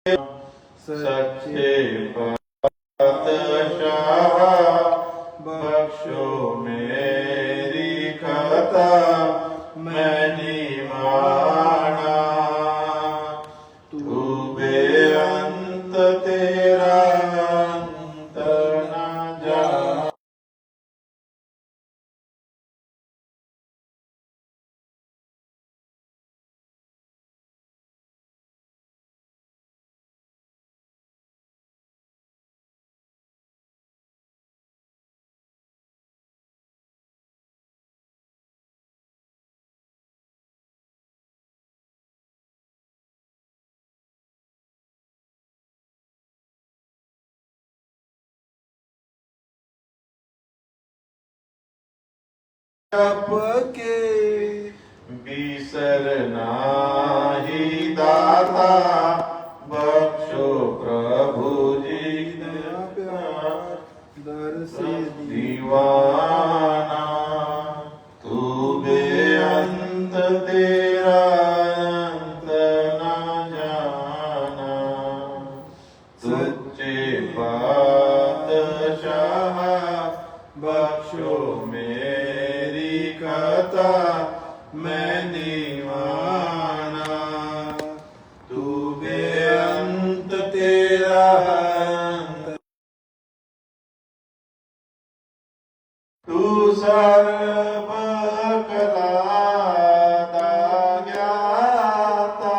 सच्चे पातशाह बख्शो मेरी खता मैंने माना। तू बेअंत तेरा अंत न जाना। आपके बिसर नाही दाता बख्शो प्रभु जी दर से दीवाना। तू बेअंत तेरा अंत न जाना। सच्चे पातशाह बख्शो मेरी कथा मैंने माना। तू बेअंत तेरा अंत। तू सर्वकलादा ज्ञाता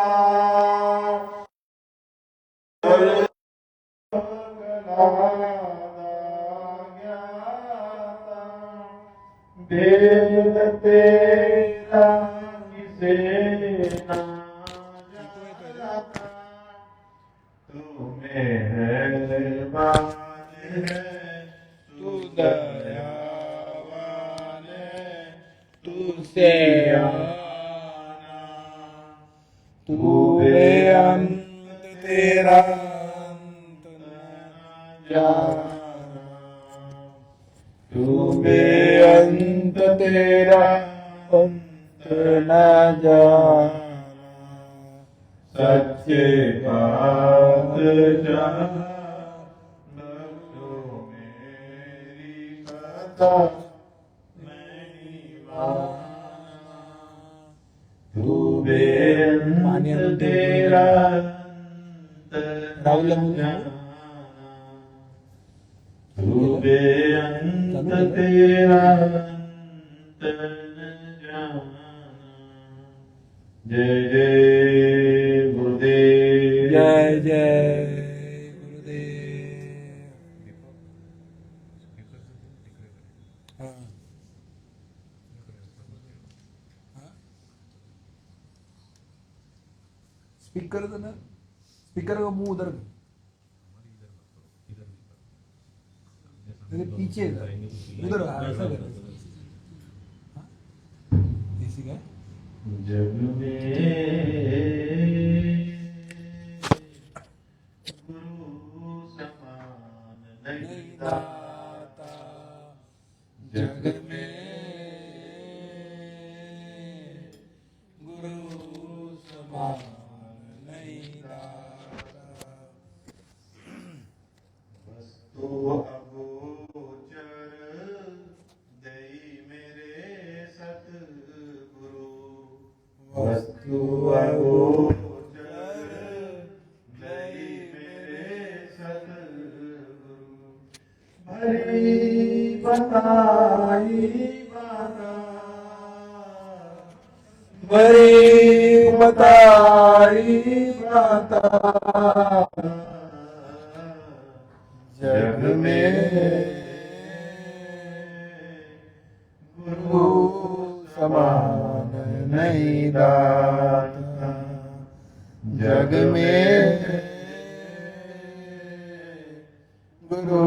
भेद तेरा किसे न जाता। तू मेहरबान है तू दयावान है तुझसे आना। तू बेअंत तेरा अंत न जाना। तू बेअंत तेरा अंत न जाना। सच्चे पातशाह बख्शो मेरी कथा मैंने माना। तू बेअंत तेरा अंत न जाना। तू बेअंत तेरा अंत न जाना। जय जय गुरुदेव। जय जय गुरुदेव। स्पीकर ना स्पीकर का मुंह उधर पीछे उधर ऐसा कर इसी का जग में गुरु समान नहीं दाता। जग में गुरु समान नहीं दाता। वस्तु अगोचर दई मेरे सतगुरु। वस्तु अगोचर दई मेरे सतगुरु। भरी बताई बाता बड़ी बताई बाता जग में गुरु समान नहीं दाता। जग में गुरु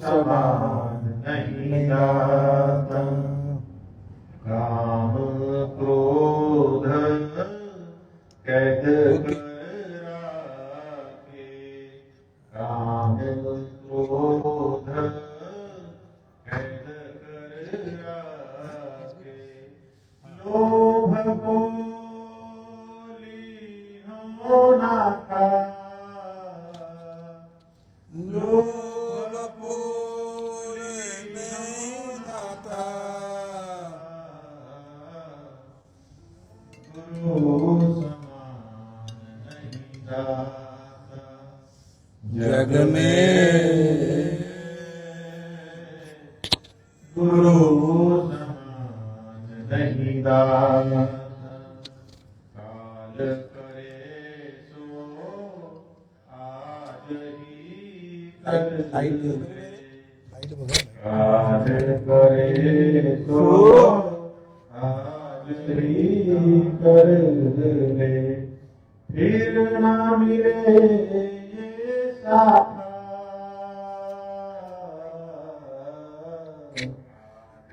समान नहीं दाता। काम क्रोध कैद कर राखे। काम क्रोध कैद कर राखे। लोभ को लीनो ना खा जग में गुरु समान नहीं दाता। काल करे सो आज ही कर ले। काल करे सो आज ही कर ले। फिर ना मिले ये साथा,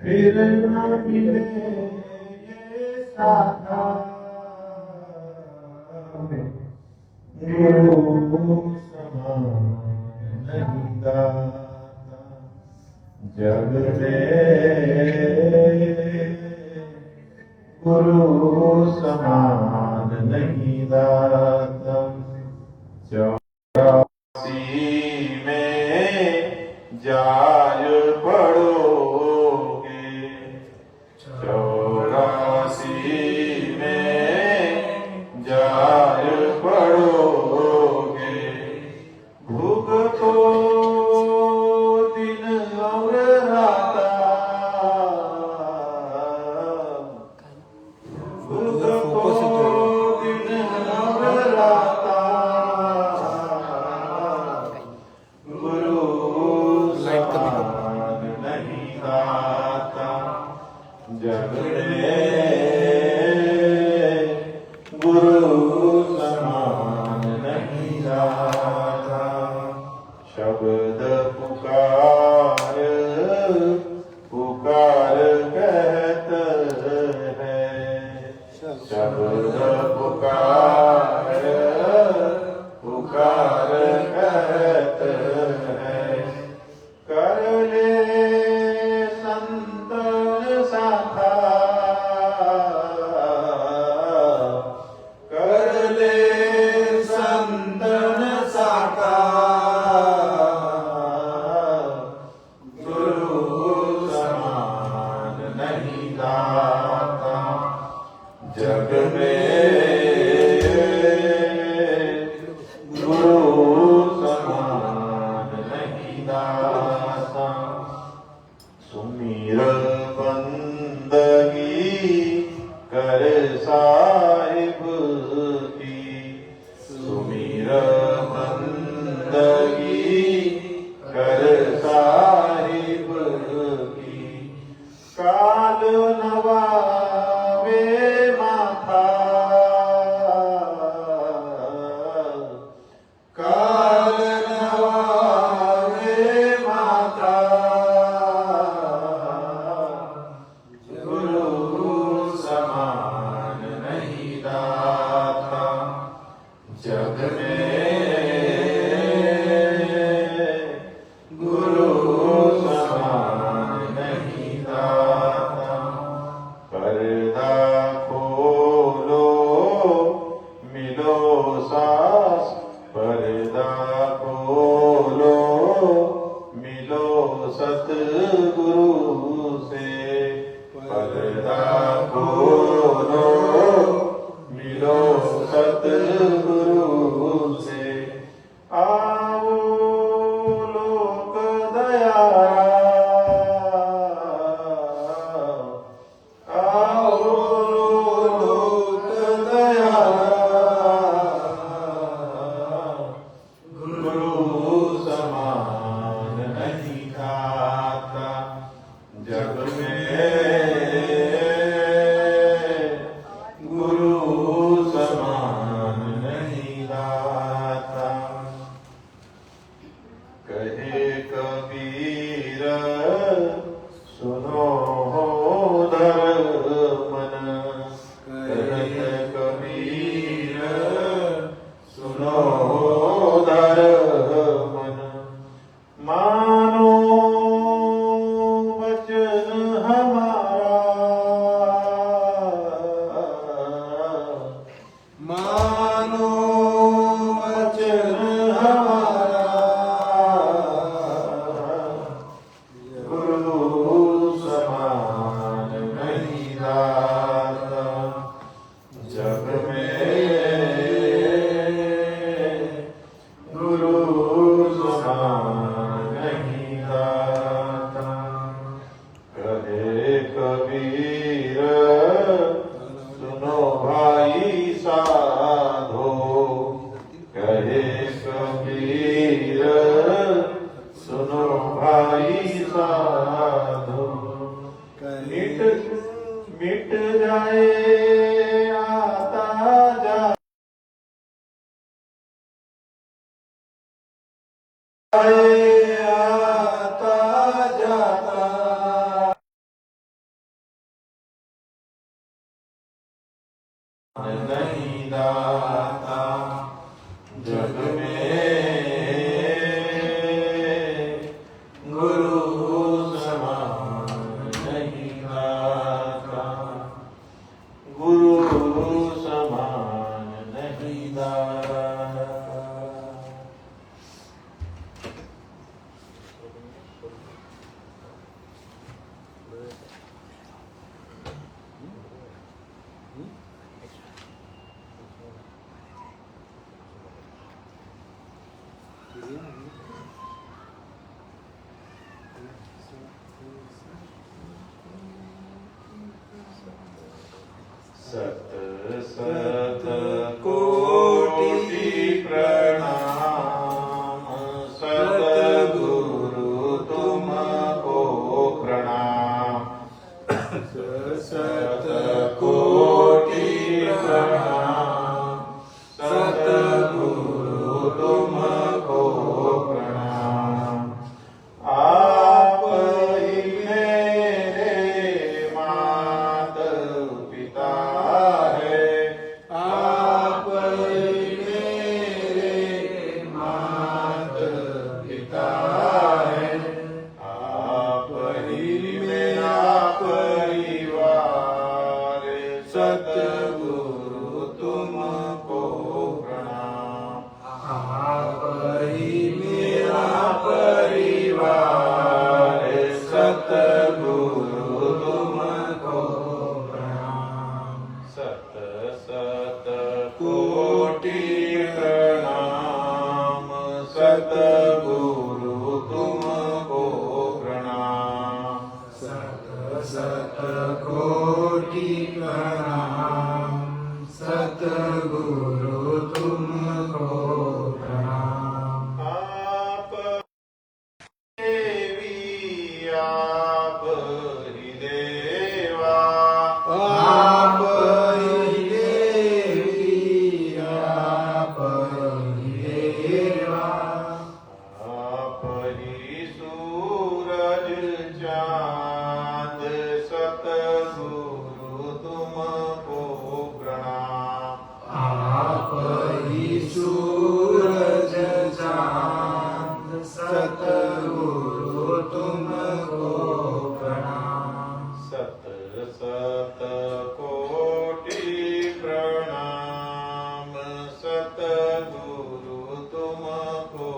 फिर ना मिले ये साथा। गुरु समान नहीं दाता। जग में गुरु समान नहीं दाता। 84 में जाय पड़ोगे। 84 में जाय पड़ोगे। भूख को दिन और राता, भूख को दिन और राता। गुरु समान नहीं दाता। जग में गुरु समान नहीं दाता। शब्द पुकार पुकार कहत है। शब्द पुकार पुकार कहत है। कर ले संतन साथा, कर ले संतन साथा। गुरु समान नहीं दाता। जग में गुरु समान नहीं दाता। सुमिर बंदगी कर साहिब की। सुमिर बंदगी कर साहिब की। काल नवावे माथा, काल नवावे माथा। गुरु समान नहीं दाता। जग में गुरु समान नहीं दाता। पर्दा खोलो मिलो सास, पर्दा खोलो मिलो सतगुरु से। पर्दा खोलो मिलो सतगुरु से। आओ लोक दयारा, आओ लोक दयारा। गुरु समान नहीं दाता। जग में गुरु समान नहीं दाता। कहे कबीर सुनो धर्मन। कहे कबीर सुनो धर्मन। मानो वचन हमारा, मानो वचन हमारा। गुरु समान नहीं दाता। जग में गुरु समान नहीं दाता। कहे कबीर सुनो भाई साधो, कहे कबीर सुनो भाई साधो। मिट मिट जाए आता जाए आता जाता। नहीं दाता जग में गुरु समान नहीं दाता, गुरु समान नहीं दाता। सत सत कोटि प्रणाम, सतगुरु तुमको प्रणाम। सत कोटि प्रणाम, सतगुरु तुमको प्रणाम। आप ही मेरे मात पिता है, आप ही मेरे मात पिता है। आप ही मेरा परिवार, सतगुरु तुमको प्रणाम। आप ही मेरा परिवार, सतगुरु तुमको प्रणाम। सत सत कोटि प्रणाम, सतगुरु तुमको प्रणाम। सत सत कोटि प्रणाम, सतगुरु तुमको प्रणाम। आप देवी आप ही देवा, आप ही देवी आप ही देवा। आप ही सूरज चाँद, सतगुरु तुमको प्रणाम। आप ही सूरज चाँद, सतगुरु तुमको प्रणाम। सत सत कोटि प्रणाम, सतगुरु तुमको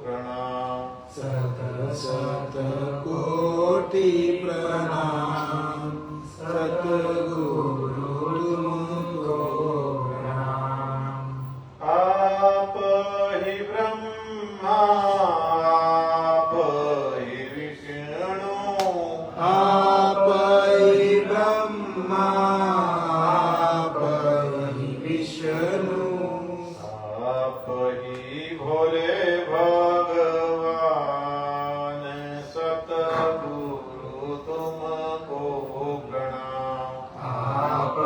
प्रणाम। सत सत कोटि प्रणाम, सतगुरु तुमको प्रणाम। आप ही ब्रह्मा, आप ही विष्णु, आप ही ब्रह्मा, आप ही विष्णु। आप ही भोले भगवान, सतगुरु तुमको प्रणाम। आप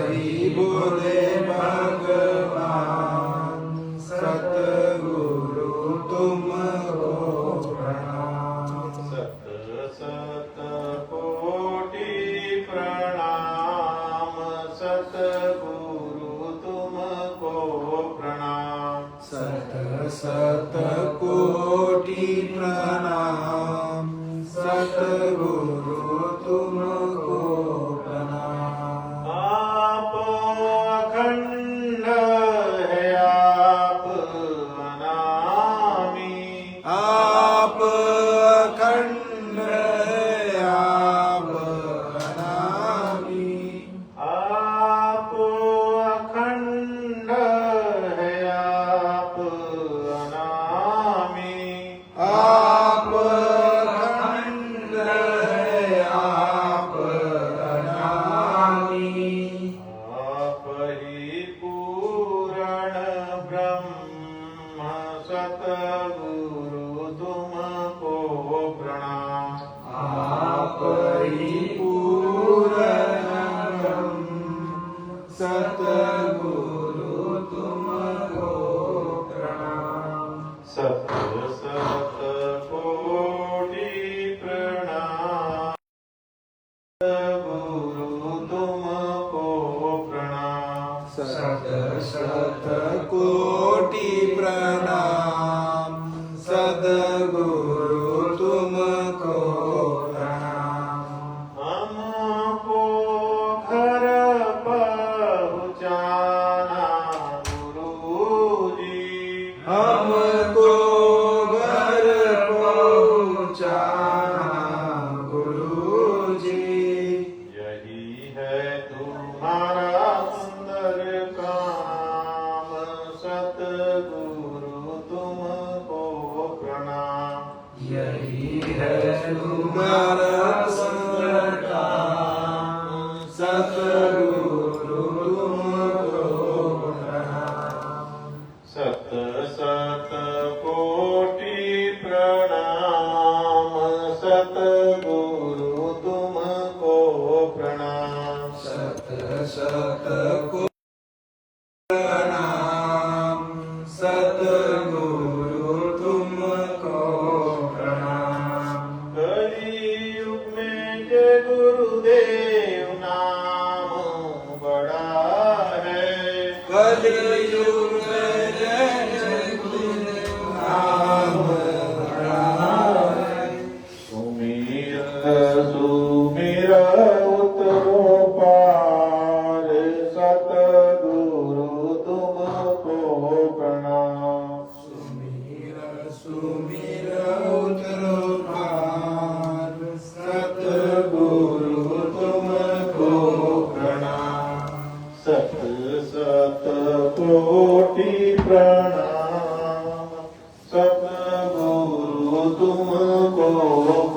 ही भोले भगवान, सतगुरु तुमको प्रणाम। सत सत कोटि प्रणाम, सतगुरु तुमको प्रणाम। सत सत कोटि प्रणाम, सतगुरु तुमको प्रणाम। आप अखंड है, आप अनामी, आप अखंड है, आप अनामी। आप अखंड है, आप अनामी। सतगुरु तुमको प्रणाम। आप ही पूर्ण सतगुरु तुमको प्रणाम। सत सत कोटि प्रणाम। सतगुरु तुमको प्रणाम। सत सत कोटि प्रणाम। सद्गुरु तुमको प्रणाम। हमको घर पहुँचाना गुरुजी। हमको घर पहुँचाना गुरुजी। यही है तुम्हारा सुंदर काम। सतगुरु तुमको प्रणाम। यही है तुम्हारा सुंदर काम। सतगुरु तुमको प्रणाम। सत सत कोटि प्रणाम। सतगुरु तुमको प्रणाम। सत सत को प्रणाम। सतगुरु तुमको प्रणाम। कलियुग में जय गुरुदेव नाम बड़ा है। कलियुग में जय गुरुदेव नाम बड़ा है। सुमिर उतरो पार। सतगुरु तुमको प्रणाम। सुमिर सुमिर उतरो पार। सतगुरु तुमको प्रणाम। सत सत कोटि प्रणाम। सतगुरु तुमको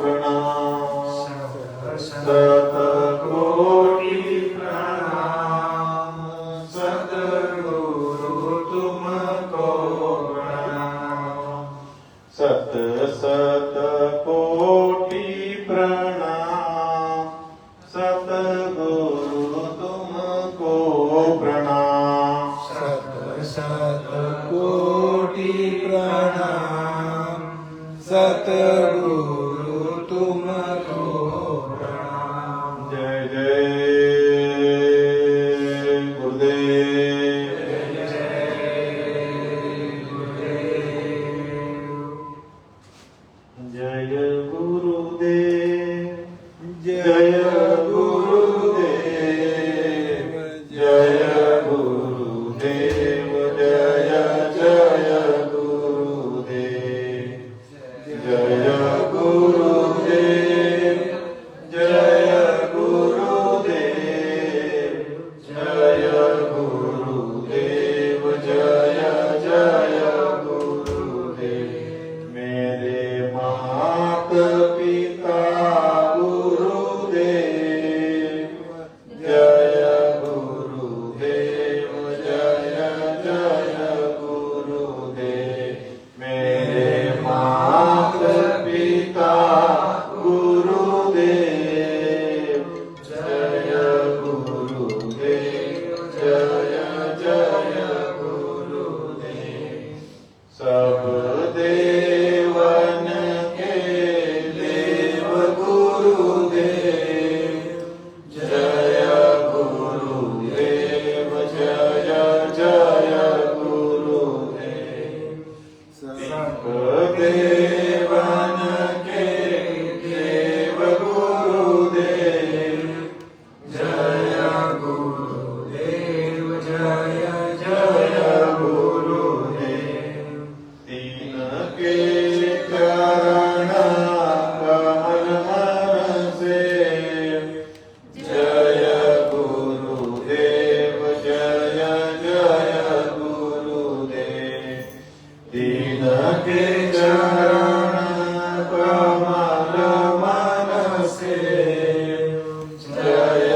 प्रणाम। सत कोटि प्रणाम। सतगुरु तुमको प्रणाम। सत सत कोटि प्रणाम। सतगुरु तुमको प्रणाम। सत सत कोटि प्रणाम। सतगुरु तुमको प्रणाम। जय जय गुरुदेव। जय गुरुदेव। जय गुरुदेव। जय गुरुदेव। जय जय गुरुदेव। जय गुरुदेव। जय गुरुदेव। जय गुरुदेव। जय जय गुरुदेव। मेरे मात पिता गुरुदेव। जय गुरुदेव। जय जय गुरुदेव। मेरे मात पिता गुरुदेव। जय गुरुदेव। जय जय गुरुदेव। सब देवन के देव गुरुदेव। जय गुरुदेव। जय जय गुरुदेव। सब देवन के देव गुरुदेव। जय गुरुदेव। जय जय गुरुदेव। तीन के चरण कमल मन से। जय गुरुदेव। जय जय गुरुदेव। तीन के चरण कमल मन से। जय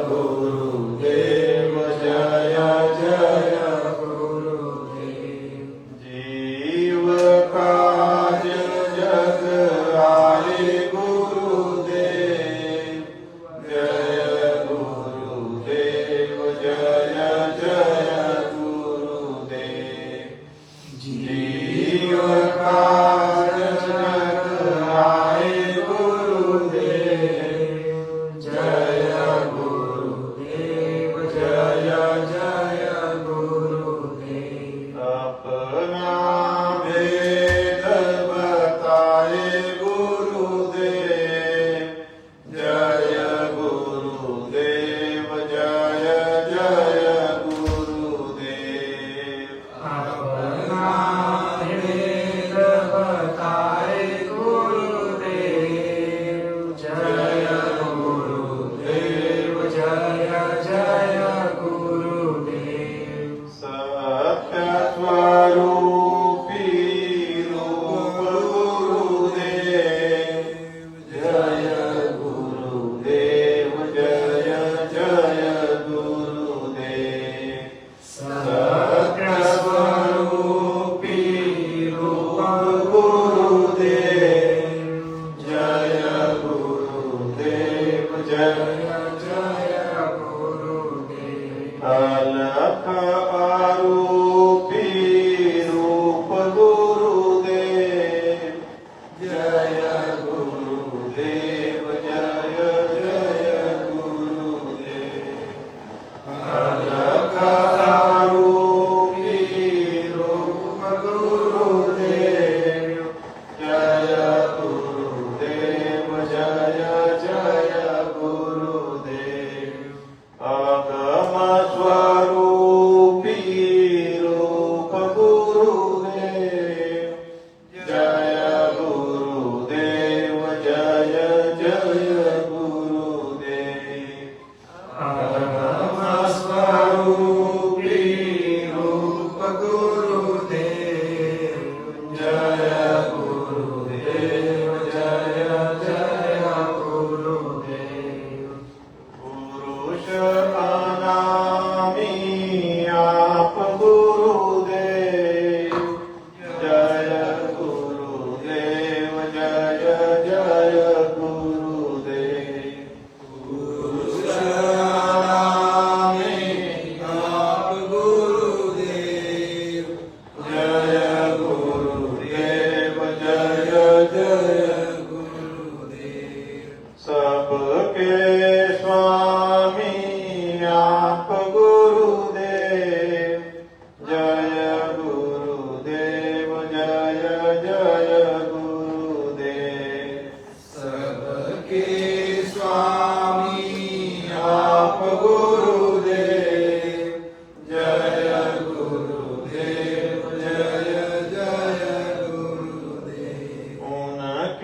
गुरुदेव। जय जय गुरुदेव। जीव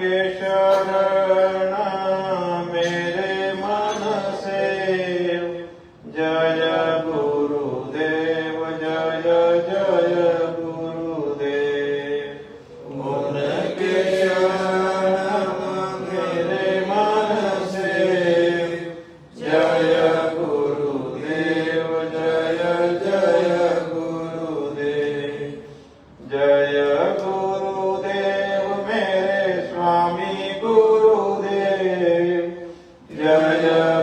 के शरण मेरे मन से। जय गुरुदेव जय जय गुरुदेव। उनके शरण मेरे मन से। जय गुरुदेव जय जय गुरुदेव। जय गुरुदेव मेरे स्वामी गुरुदेव। जय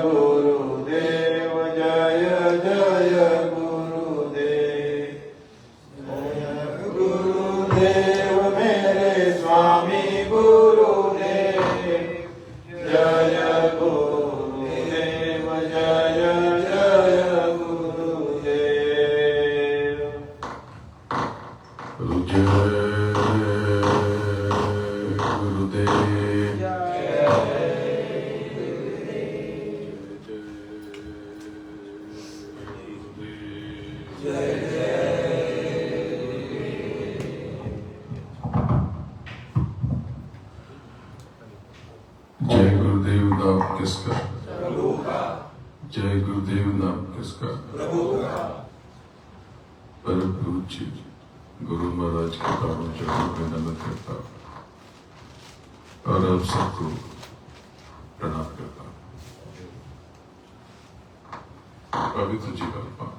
गुरुदेव जय जय गुरुदेव। जय गुरुदेव मेरे स्वामी गुरुदेव। जय गुरुदेव जय जय गुरुदेव। जय गुरुदेव। जय गुरुदेव नाम किसका? जय गुरुदेव नाम किसका? परम पूज्य गुरु महाराज के पावन चरणों में नमन करता हूं और आप सबको प्रणाम करता हूं। पवित्र जीवन पान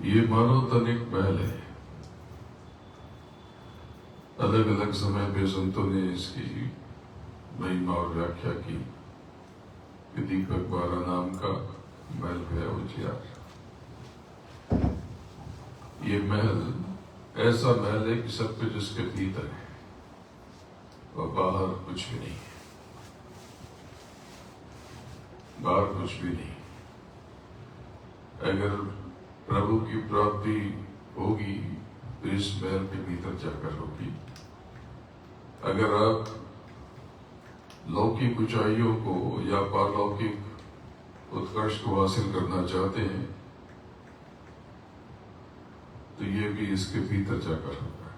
ये मानव तन एक महल है। अलग अलग समय पे संतों ने इसकी महिमा और व्याख्या की कि दीपक बारा नाम का महल है उजियार। ये महल ऐसा महल है कि सब कुछ उसके भीतर है और बाहर कुछ भी नहीं है। बाहर कुछ भी नहीं। अगर प्रभु की प्राप्ति होगी तो इस महल के भीतर जाकर होगी। अगर आप लौकिक ऊंचाइयों को या पारलौकिक उत्कर्ष को हासिल करना चाहते हैं तो ये भी इसके भीतर जाकर होगा।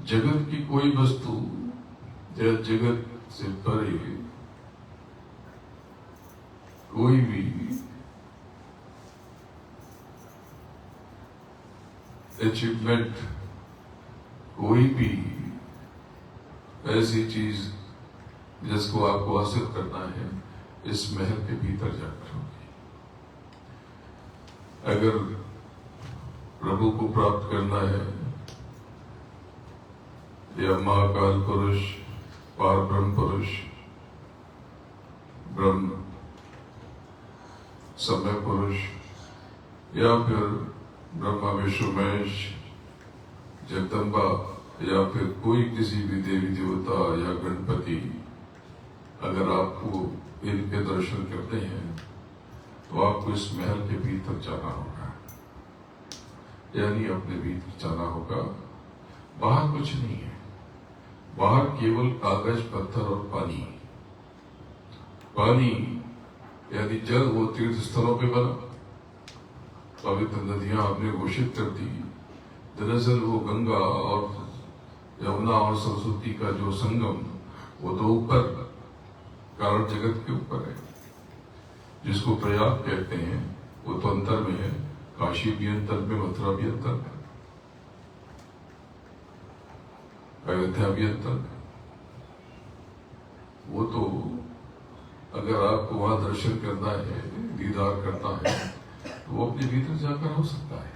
जगत की कोई वस्तु या जगत से परे कोई भी अचीवमेंट, कोई भी ऐसी चीज जिसको आपको हासिल करना है इस महल के भीतर जाकर होगी। अगर प्रभु को प्राप्त करना है या महाकाल पुरुष, पार ब्रह्म पुरुष, ब्रह्म समय पुरुष या फिर ब्रह्मा विष्णु महेश जगदम्बा या फिर कोई किसी भी देवी देवता या गणपति, अगर आपको इनके दर्शन करते हैं तो आपको इस महल के भीतर जाना होगा, यानी अपने भीतर जाना होगा। बाहर कुछ नहीं है। बाहर केवल कागज, पत्थर और पानी। पानी यानी जल वो तीर्थ स्थलों पे बना, पवित्र नदियां आपने घोषित कर दी। दरअसल वो गंगा और यमुना और सरस्वती का जो संगम वो तो ऊपर कारण जगत के ऊपर है, जिसको प्रयाग कहते हैं, वो तो अंतर में है। काशी भी अंतर में, मथुरा भी अंतर में, अयोध्या भी अंतर में। वो तो अगर आपको वहां दर्शन करना है, दीदार करना है, तो वो अपने भीतर जाकर हो सकता है।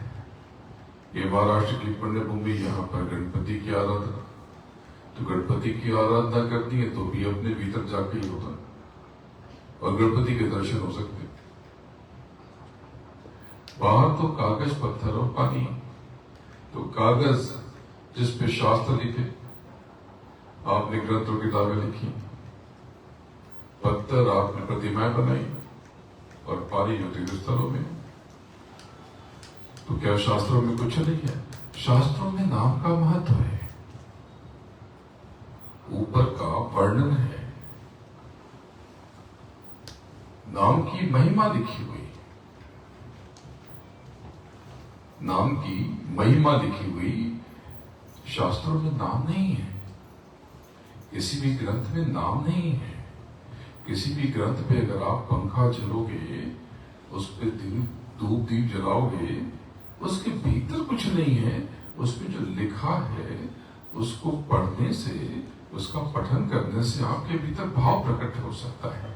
ये महाराष्ट्र की पुण्य भूमि, यहाँ पर गणपति की आराधना, तो गणपति की आराधना करनी है तो भी अपने भीतर जाके ही होगा और गणपति के दर्शन हो सकते। बाहर तो कागज, पत्थर और पानी। तो कागज जिस पे शास्त्र लिखे, आपने ग्रंथ और किताबें लिखी, पत्थर आपने प्रतिमाएं बनाई और पानी जो तीर्थस्थलों में। तो क्या शास्त्रों में कुछ नहीं है? शास्त्रों में नाम का महत्व है, ऊपर का वर्णन है, नाम की महिमा लिखी हुई, नाम की महिमा लिखी हुई शास्त्रों में नाम नहीं है, किसी भी ग्रंथ में नाम नहीं है। किसी भी ग्रंथ पे अगर आप पंखा जलोगे, उस पे धूप दीप जलाओगे, उसके भीतर कुछ नहीं है। उसमें जो लिखा है उसको पढ़ने से, उसका पठन करने से आपके भीतर भाव प्रकट हो सकता है,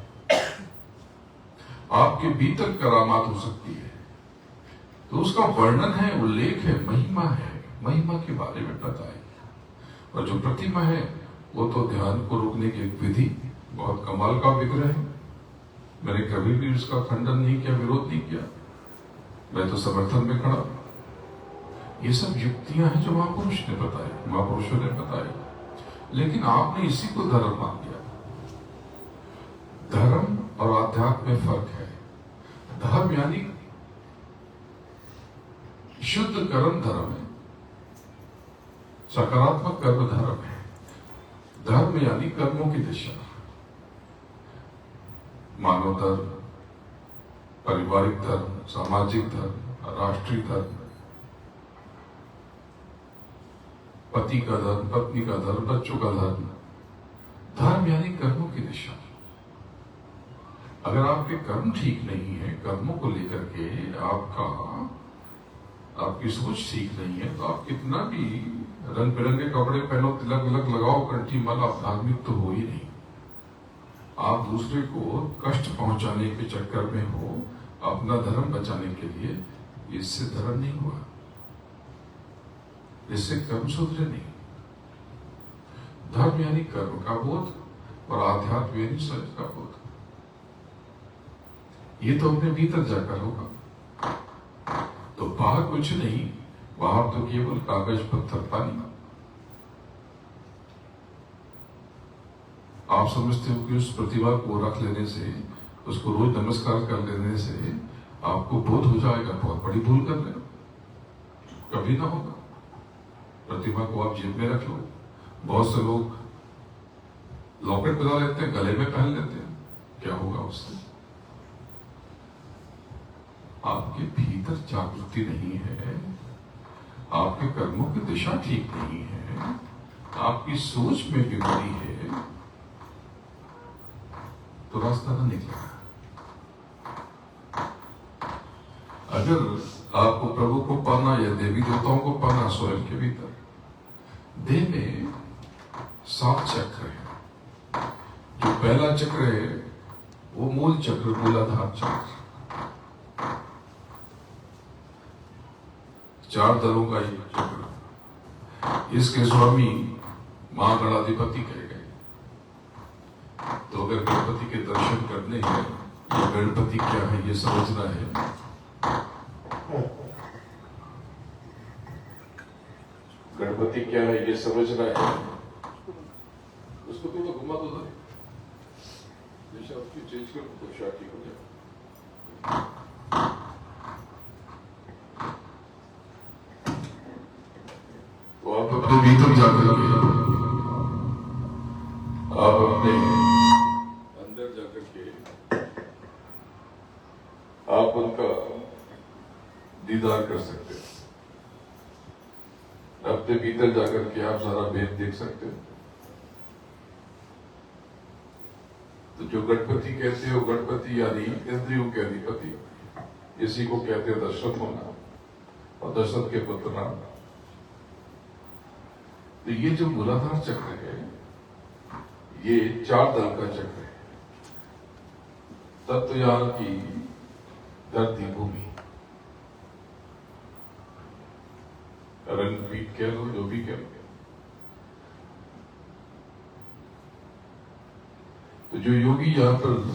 आपके भीतर करामात हो सकती है। तो उसका वर्णन है, उल्लेख है, महिमा है, महिमा के बारे में बताए। और जो प्रतिमा है वो तो ध्यान को रोकने की एक विधि, बहुत कमाल का विग्रह है। मैंने कभी भी उसका खंडन नहीं किया, विरोध नहीं किया, मैं तो समर्थन में खड़ा। ये सब युक्तियां हैं जो महापुरुष ने बताई, महापुरुषों ने बताई, लेकिन आपने इसी को धर्म मान लिया। धर्म और आध्यात्म में फर्क है। धर्म यानी शुद्ध कर्म धर्म है, सकारात्मक कर्म धर्म है। धर्म यानी कर्मों की दिशा, मानव धर्म, पारिवारिक धर्म, सामाजिक धर्म, राष्ट्रीय धर्म, पति का धर्म, पत्नी का धर्म, बच्चों का धर्म। धर्म यानी कर्मों की दिशा। अगर आपके कर्म ठीक नहीं है, कर्मों को लेकर के आपकी सोच ठीक नहीं है, तो आप कितना भी रंग बिरंगे कपड़े पहनो, तिलक विलक लगाओ, कंठी माला, आप धार्मिक तो हो ही नहीं। आप दूसरे को कष्ट पहुंचाने के चक्कर में हो, अपना धर्म बचाने के लिए, इससे धर्म नहीं हुआ, इससे कर्म सुधरे नहीं। धर्म यानी कर्म का बोध और आध्यात्म यानी सच का बोध। ये तो अपने भीतर जाकर होगा। तो बाहर कुछ नहीं, बाहर तो केवल कागज पत्थर पानी। आप समझते हो कि उस प्रतिभा को रख लेने से, उसको रोज नमस्कार कर लेने से आपको बोध हो जाएगा, बहुत बड़ी भूल कर रहे हो, कभी ना होगा। प्रतिभा को आप जेब में रख लो। बहुत से लोग लॉकेट बजा लेते हैं, गले में पहन लेते हैं, क्या होगा उससे? आपके भीतर जागृति नहीं है, आपके कर्मों की दिशा ठीक नहीं है, आपकी सोच में बीमारी है, तो रास्ता ना निकला। अगर आपको प्रभु को पाना या देवी देवताओं को पाना, स्वयं के भीतर देह में 7 चक्र है। जो पहला चक्र है वो मूल चक्र, मूलाधार चक्र, 4 दलों का एक चक्र। इसके स्वामी मां गणाधिपति कहे गए। तो अगर गणपति के दर्शन करने हैं, ये गणपति क्या है ये समझना है, गणपति क्या है ये समझना है, उसको तो घुमा दो, दिशा उसकी चेंज कर, तो शादी हो जाए। तो आप अपने भीतर जाकर के, आप अपने अंदर जाकर के आप उनका दीदार कर सकते हैं। अपने भीतर जाकर के आप सारा भेद देख सकते हैं। तो जो गणपति कहते हो, गणपति यानी इंद्रियों के अधिपति, इसी को कहते हैं दशरथ होना और दशरथ के पुत्र नाम। तो ये जो मूलाधार चक्र है, ये 4 दल का चक्र है। तत्वयान की धरती भूमि, रंगपीठ कह लो, जो भी कह लो। तो जो योगी यहां पर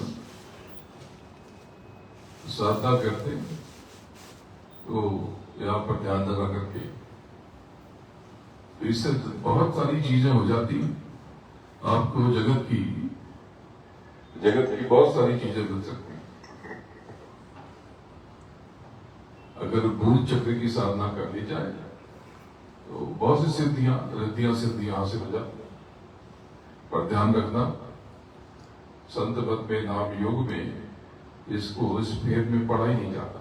साधना करते हैं, तो यहां पर ध्यान लगा करके, तो इससे बहुत सारी चीजें हो जाती। आपको जगत की बहुत सारी चीजें मिल सकती हैं। अगर भूल चक्र की साधना कर ली जाए तो बहुत सी सिद्धियां हासिल हो जाती। पर ध्यान रखना, संत मत में, नाम योग में इसको इस भेद में पढ़ा ही नहीं जाता,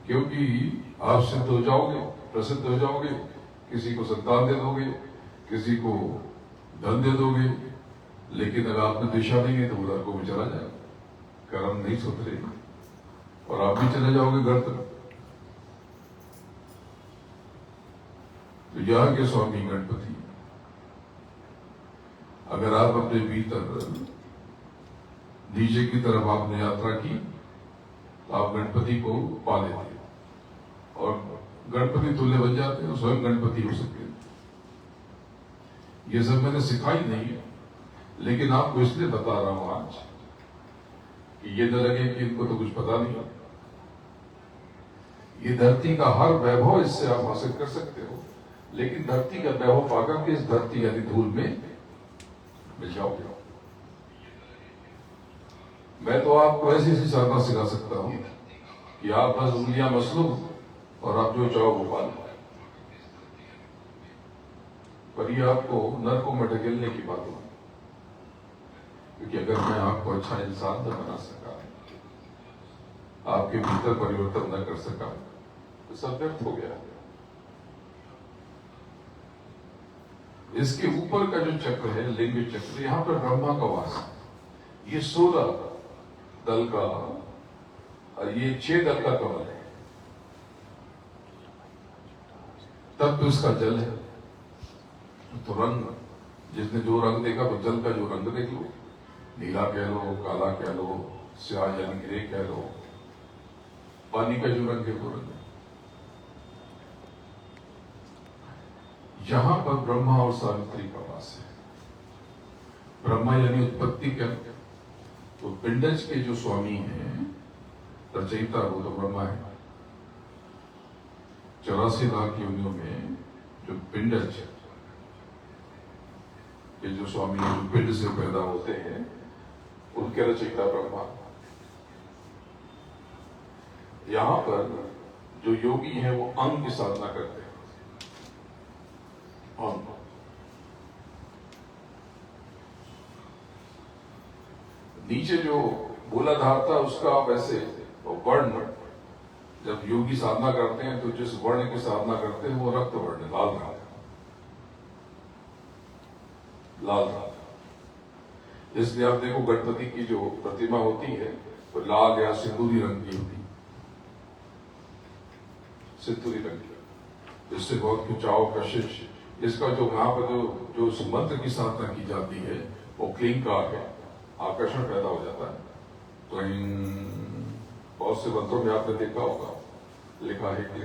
क्योंकि आप सिद्ध हो जाओगे प्रसिद्ध हो जाओगे, किसी को संतान दे दोगे, किसी को धन दे दोगे, लेकिन अगर आप में दिशा नहीं है तो वो नरकों में चला जाएगा, कर्म नहीं सुधरे और आप भी चले जाओगे घर तक। तो यहाँ के स्वामी गणपति, अगर आप अपने भीतर नीचे की तरफ आपने यात्रा की तो आप गणपति को पा लेते और गणपति तुल्य बन जाते हैं और स्वयं गणपति हो सकते हैं। ये सब मैंने सिखाई नहीं है, लेकिन आपको इसलिए बता रहा हूं आज कि ये न लगे कि इनको तो कुछ पता नहीं। ये धरती का हर वैभव इससे आप हासिल कर सकते हो, लेकिन धरती का वैभव पाकर के इस धरती यानी धूल में मिल जाओगे। मैं तो आपको ऐसी ऐसी साधना सिखा सकता हूं कि आप बस उंगलियां मसलो और आप जो चाहो वो पालो, पर ये आपको नरकों में ढकेलने की बात हो। क्योंकि अगर मैं आपको अच्छा इंसान न बना सका, आपके भीतर परिवर्तन न कर सका, तो सब व्यर्थ हो गया। इसके ऊपर का जो चक्र है, लिंग चक्र, यहां पर ब्रह्मा का वास है। ये 16 दल का और ये 6 दल का कमल है। तब तो इसका जल है, तो रंग, जिसने जो रंग देखा तो जल का जो रंग देख लो, नीला कह लो, काला कह लो, स्याह यानी ग्रे कह लो, पानी का जो रंग है वो रंग है। यहां पर ब्रह्मा और सावित्री का वास है। ब्रह्मा यानी उत्पत्ति का, तो पिंडज के जो स्वामी हैं, रचयिता, वो तो ब्रह्मा है। 84 लाख योनियों में जो पिंडज के जो स्वामी हैं, जो पिंड से पैदा होते हैं, उनके रचयिता ब्रह्मा। यहां पर जो योगी हैं वो अंग की साधना करते हैं। अंग, नीचे जो मूलाधार था उसका वैसे वर्ण, जब योगी साधना करते हैं तो जिस वर्ण की साधना करते हैं वो रक्त वर्ण, लाल रंग, लाल रंग। इसलिए आप देखो गणपति की जो प्रतिमा होती है वो लाल या सिंदूरी रंग की होती है, सिंदूरी रंग की, जिससे बहुत खिंचाव, कशिश। इसका जो वहां पर जो मंत्र की साधना की जाती है वो क्लींकार है, आकर्षण पैदा हो जाता है। तो बहुत से मंत्रों में आपने देखा होगा लिखा है कि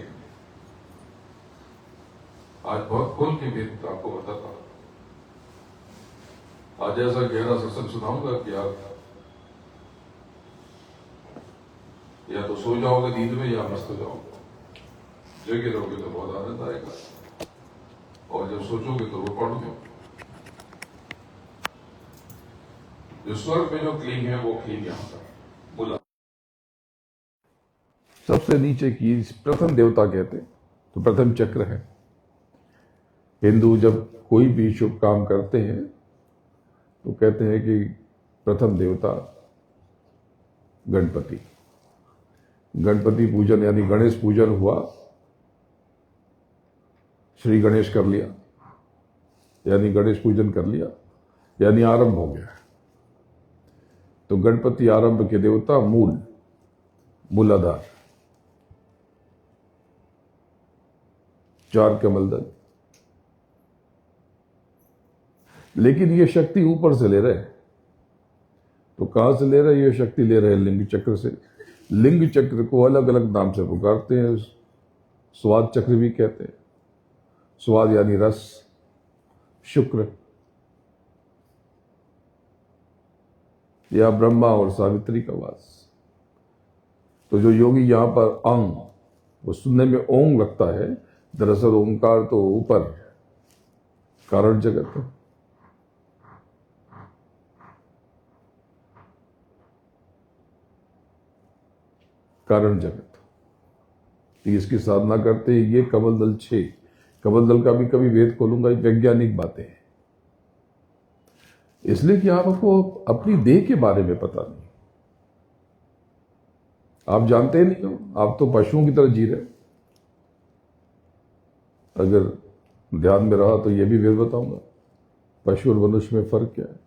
आज बहुत खोल के वेद आपको बताता हूं। आज ऐसा गहरा सत्संग सुनाऊंगा कि आप या तो सो जाओगे नींद में या मस्त हो जाओगे। जगे रहोगे तो बहुत आनंद आएगा, और जब सोचोगे तो रो पड़ोगे। जो स्वर्ग में जो क्लीन है वो क्लीन यहां पर बोला। सबसे नीचे की प्रथम देवता कहते हैं, तो प्रथम चक्र है। हिंदू जब कोई भी शुभ काम करते हैं तो कहते हैं कि प्रथम देवता गणपति। गणपति पूजन यानी गणेश पूजन हुआ, श्री गणेश कर लिया, यानी गणेश पूजन कर लिया, यानी आरंभ हो गया। तो गणपति आरंभ के देवता, मूलाधार, 4 कमल दल। लेकिन ये शक्ति ऊपर से ले रहे हैं, तो कहां से ले रहे हैं? ये शक्ति ले रहे हैं लिंग चक्र से। लिंग चक्र को अलग अलग नाम से पुकारते हैं। स्वाद चक्र भी कहते हैं, स्वाद यानी रस, शुक्र, या ब्रह्मा और सावित्री का वास। तो जो योगी यहां पर अंग, वो सुनने में ओंग लगता है, दरअसल ओंकार तो ऊपर कारण जगत है। कारण जगत, तो इसकी साधना करते हैं। ये कमल दल 6, कमल दल का भी कभी वेद खोलूंगा, वैज्ञानिक बातें हैं, इसलिए कि आपको अपनी देह के बारे में पता नहीं, आप जानते नहीं हो, आप तो पशुओं की तरह जी रहे हो। अगर ध्यान में रहा तो ये भी फिर बताऊंगा पशु और मनुष्य में फर्क क्या है।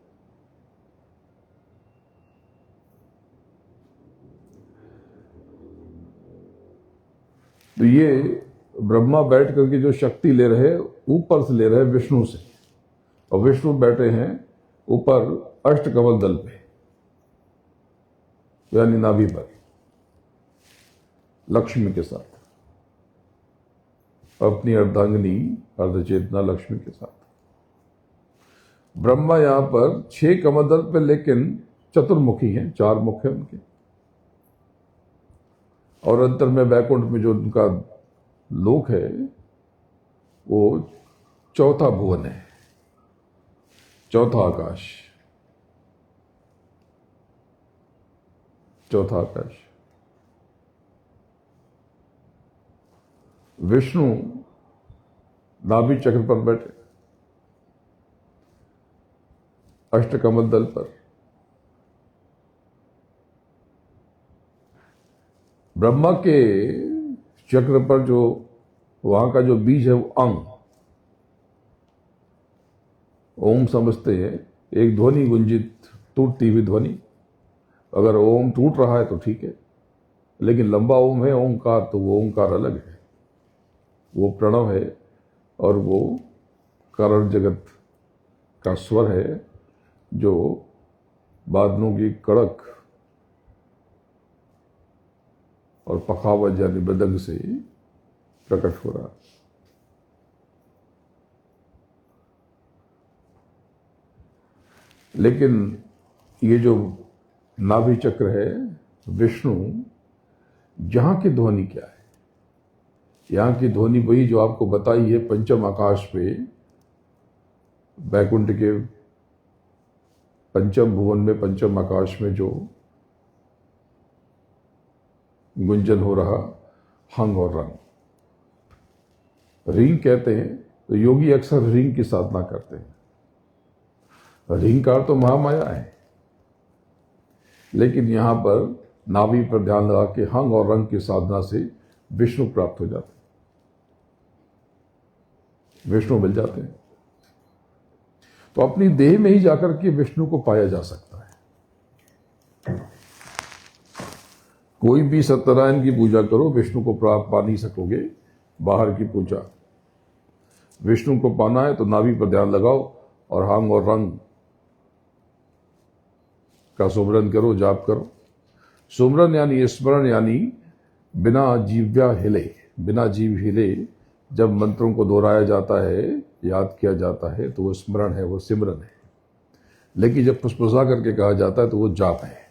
तो ये ब्रह्मा बैठ करके जो शक्ति ले रहे हैं ऊपर से ले रहे हैं विष्णु से, और विष्णु बैठे हैं ऊपर अष्टकमल दल पे, यानी नाभि पर, लक्ष्मी के साथ, अपनी अर्धांगिनी अर्धचेतना लक्ष्मी के साथ। ब्रह्मा यहां पर 6 कमल दल पे, लेकिन चतुर्मुखी हैं, 4 मुख हैं उनके, और अंतर में वैकुंठ में जो उनका लोक है वो चौथा भुवन है, चौथा आकाश, चौथा आकाश। विष्णु नाभि चक्र पर बैठे, अष्टकमल दल पर। ब्रह्मा के चक्र पर जो वहां का जो बीज है वो अंग, ओम समझते हैं, एक ध्वनि गुंजित टूटती हुई ध्वनि। अगर ओम टूट रहा है तो ठीक है, लेकिन लंबा ओम है ओंकार, तो वो ओंकार अलग है, वो प्रणव है, और वो कारण जगत का स्वर है जो बादलों की कड़क और पखावत यानी बदंग से प्रकट हो रहा। लेकिन ये जो नाभि चक्र है, विष्णु, यहां की ध्वनि क्या है? यहां की ध्वनि वही जो आपको बताई है पंचम आकाश पे, वैकुंठ के पंचम भुवन में, पंचम आकाश में जो गुंजन हो रहा, हंग और रंग, रींग कहते हैं। तो योगी अक्सर रींग की साधना करते हैं। रींगकार तो महामाया है, लेकिन यहां पर नाभि पर ध्यान लगा के हंग और रंग की साधना से विष्णु प्राप्त हो जाते हैं, विष्णु मिल जाते हैं। तो अपनी देह में ही जाकर के विष्णु को पाया जा सकता है। कोई भी सत्यनारायण की पूजा करो, विष्णु को प्राप्त पा नहीं सकोगे बाहर की पूजा। विष्णु को पाना है तो नाभि पर ध्यान लगाओ और हंग और रंग का सुमरन करो, जाप करो। सुमरन यानी स्मरण, यानी बिना जीव्या हिले, बिना जीव हिले जब मंत्रों को दोहराया जाता है, याद किया जाता है, तो वो स्मरण है, वो सिमरन है। लेकिन जब फुसफुसा करके कहा जाता है तो वो जाप है।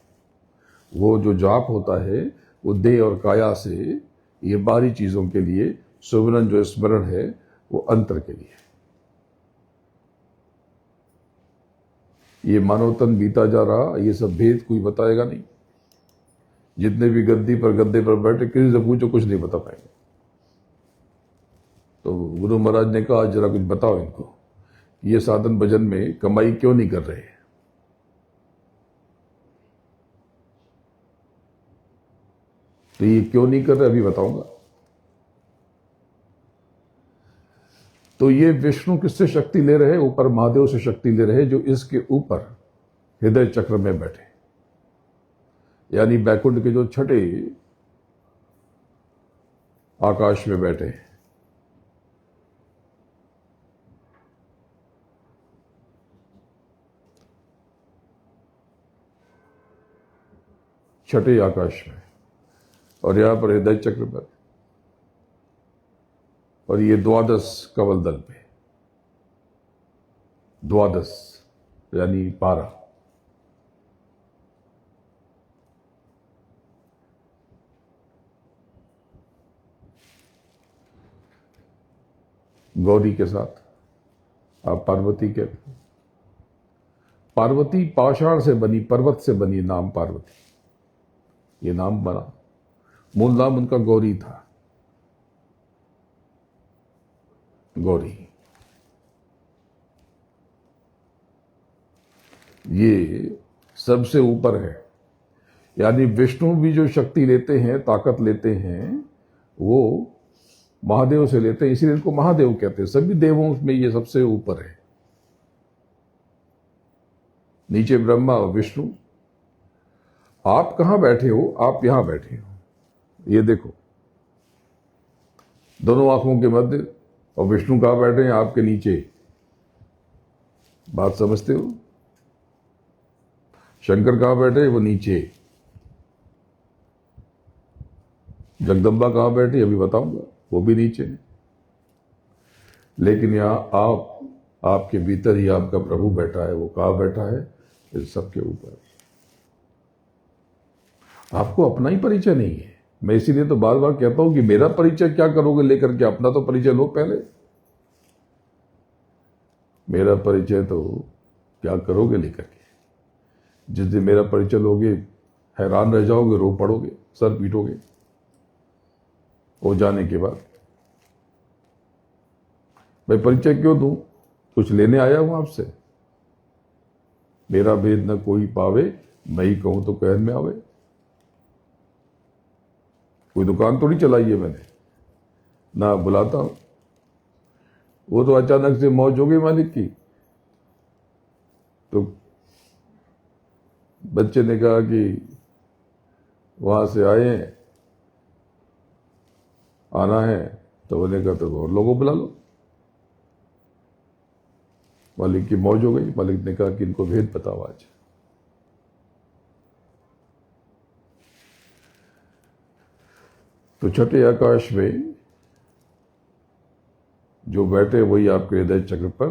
वो जो जाप होता है वो देह और काया से, ये बाहरी चीजों के लिए, सुमरन जो स्मरण है वो अंतर के लिए। ये मानव तन बीता जा रहा, ये सब भेद कोई बताएगा नहीं। जितने भी गद्दे पर बैठे, किसी से पूछो कुछ नहीं बता पाएंगे। तो गुरु महाराज ने कहा जरा कुछ बताओ इनको, ये साधन भजन में कमाई क्यों नहीं कर रहे? तो ये क्यों नहीं कर रहे अभी बताऊंगा। तो ये विष्णु किससे शक्ति ले रहे हैं? ऊपर महादेव से शक्ति ले रहे हैं, जो इसके ऊपर हृदय चक्र में बैठे, यानी बैकुंठ के जो छठे आकाश में बैठे। छठे आकाश में, और यहां पर हृदय चक्र पर, और ये 12 कमल दल पे, 12 यानी 12। गौरी के साथ आप पार्वती के, पार्वती पाषाण से बनी, पर्वत से बनी, नाम पार्वती, ये नाम बना। मूल नाम उनका गौरी था, गौरी। ये सबसे ऊपर है, यानी विष्णु भी जो शक्ति लेते हैं, ताकत लेते हैं, वो महादेव से लेते हैं, इसीलिए इनको महादेव कहते हैं। सभी देवों में ये सबसे ऊपर है। नीचे ब्रह्मा और विष्णु। आप कहां बैठे हो? आप यहां बैठे हो, ये देखो, दोनों आंखों के मध्य। और विष्णु कहां बैठे हैं? आपके नीचे। बात समझते हो? शंकर कहां बैठे हैं? वो नीचे। जगदम्बा कहां बैठी? अभी बताऊंगा, वो भी नीचे। लेकिन यहां आपके भीतर ही आपका प्रभु बैठा है। वो कहां बैठा है? इस सबके ऊपर। आपको अपना ही परिचय नहीं है। मैं इसीलिए तो बार बार कहता हूं कि मेरा परिचय क्या करोगे लेकर के, अपना तो परिचय लो पहले। मेरा परिचय तो क्या करोगे लेकर के? जिस दिन मेरा परिचय लोगे, हैरान रह जाओगे, रो पड़ोगे, सर पीटोगे हो जाने के बाद। भाई परिचय क्यों दूं? कुछ लेने आया हूं आपसे। मेरा भेद न कोई पावे, मैं ही कहूं तो कहन में आवे। कोई दुकान थोड़ी चलाई है मैंने, ना बुलाता हूं। वो तो अचानक से मौज हो गई मालिक की। तो बच्चे ने कहा कि वहां से आए हैं, आना है, तो मैंने कहा तो और लोगों बुला लो। मालिक की मौज हो गई। मालिक ने कहा कि इनको भेद बताओ आज। तो छठे आकाश में जो बैठे वही आपके हृदय चक्र पर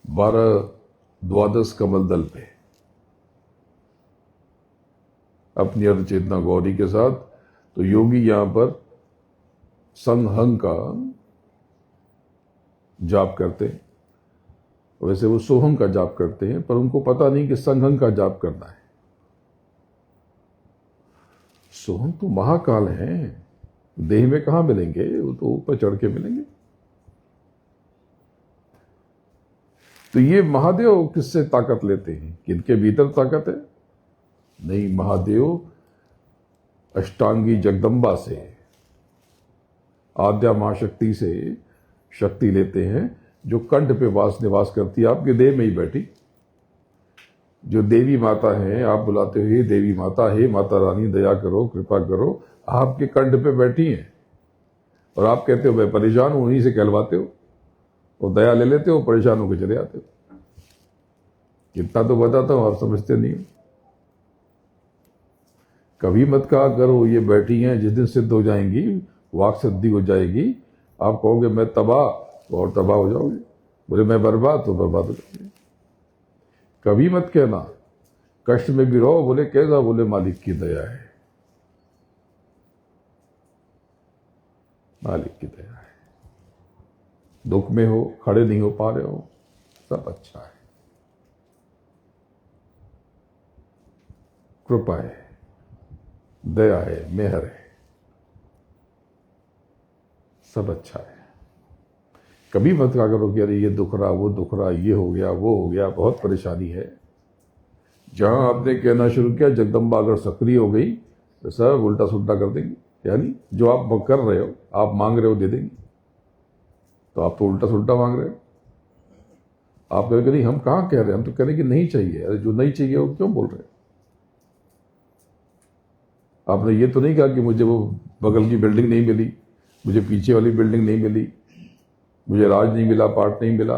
12 कमल दल पे अपनी अर्ध चेतना गौरी के साथ। तो योगी यहां पर संहंग का जाप करते हैं। वैसे वो सोहंग का जाप करते हैं, पर उनको पता नहीं कि संहंग का जाप करना है। सोहंग तो महाकाल है, देह में कहां मिलेंगे? वो तो ऊपर चढ़ के मिलेंगे। तो ये महादेव किससे ताकत लेते हैं? किनके भीतर ताकत है? नहीं, महादेव अष्टांगी जगदम्बा से, आद्या महाशक्ति से शक्ति लेते हैं, जो कंठ पे निवास करती है, आपके देह में ही बैठी। जो देवी माता है, आप बुलाते हो हे देवी माता, हे माता रानी दया करो, कृपा करो, आपके कंठ पे बैठी हैं। और आप कहते हो मैं परेशान हूं, उन्हीं से कहलवाते हो, और दया ले लेते हो, परेशान होकर चले आते हो। कितना तो बताता हूं, आप समझते नहीं हो। कभी मत कहा करो ये बैठी हैं, जिस दिन सिद्ध हो जाएंगी, वाक सिद्धि हो जाएगी, आप कहोगे मैं तबाह, और तबाह हो जाओगे। बोले मैं बर्बाद, तो बर्बाद हो जाओगे। कभी मत कहना कष्ट में भी रहो, बोले कैसा? बोले मालिक की दया है, मालिक की दया है। दुख में हो, खड़े नहीं हो पा रहे हो, सब अच्छा है, कृपा है, दया है, मेहर है, सब अच्छा है। कभी मत कहा करो कि अरे ये दुख रहा, वो दुख रहा, ये हो गया, वो हो गया, बहुत परेशानी है। जहां आपने कहना शुरू किया जगदम्बा अगर सक्रिय हो गई तो सब उल्टा सुल्टा कर देंगे। यानी जो आप कर रहे हो, आप मांग रहे हो, दे देंगे। तो आप तो उल्टा सुल्टा मांग रहे हो। आप कहेंगे नहीं हम कहां कह रहे हैं, हम तो कह रहे हैं कि नहीं चाहिए। अरे जो नहीं चाहिए वो क्यों बोल रहे हो? आपने ये तो नहीं कहा कि मुझे वो बगल की बिल्डिंग नहीं मिली, मुझे पीछे वाली बिल्डिंग नहीं मिली, मुझे राज नहीं मिला, पार्ट नहीं मिला,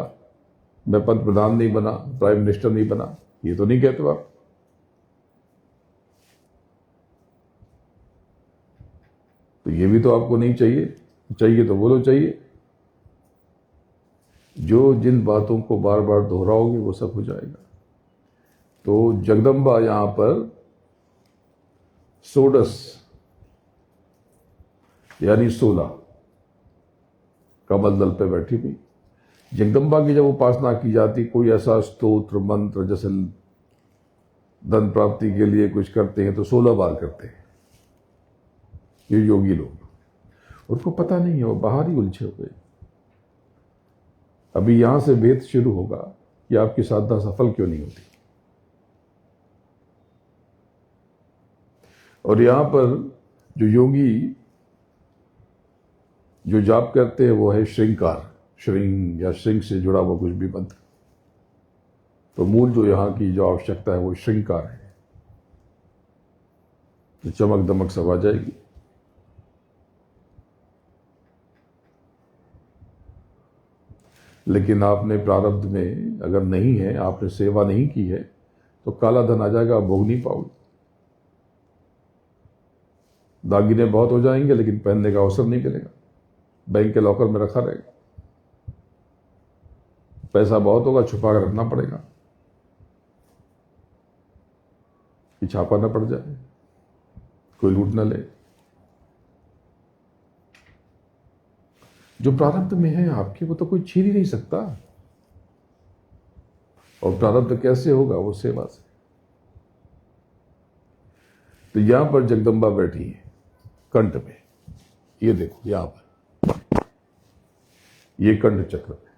मैं पद प्रधान नहीं बना, प्राइम मिनिस्टर नहीं बना। ये तो नहीं कहते आप। तो ये भी तो आपको नहीं चाहिए। चाहिए तो बोलो चाहिए। जो जिन बातों को बार बार दोहराओगे वो सब हो जाएगा। तो जगदम्बा यहां पर सोडस यानी 16 कमल दल पे बैठी हुई। जगदम्बा की जब उपासना की जाती, कोई ऐसा स्तोत्र मंत्र जैसे धन प्राप्ति के लिए कुछ करते हैं तो 16 बार करते हैं ये योगी लोग। उनको पता नहीं है, वो बाहर ही उलझे हुए। अभी यहां से भेद शुरू होगा कि आपकी साधना सफल क्यों नहीं होती। और यहां पर जो योगी जो जाप करते हैं वो है श्रृंगार, श्रृंग या श्रृंग से जुड़ा हुआ कुछ भी मंत्र। तो मूल जो यहाँ की जो आवश्यकता है वो श्रृंगार है, तो चमक दमक सब आ जाएगी। लेकिन आपने प्रारब्ध में अगर नहीं है, आपने सेवा नहीं की है, तो काला धन आ जाएगा, आप भोग नहीं पाओगे। दागिने बहुत हो जाएंगे लेकिन पहनने का अवसर नहीं मिलेगा, बैंक के लॉकर में रखा रहेगा। पैसा बहुत होगा, छुपा कर रखना पड़ेगा कि छापा न पड़ जाए, कोई लूट न ले। जो प्रारब्ध में है आपके, वो तो कोई छीन ही नहीं सकता। और प्रारब्ध कैसे होगा? वो सेवा से। तो यहां पर जगदम्बा बैठी है कंठ में, ये देखो यहां पर, ये कंठ चक्र है।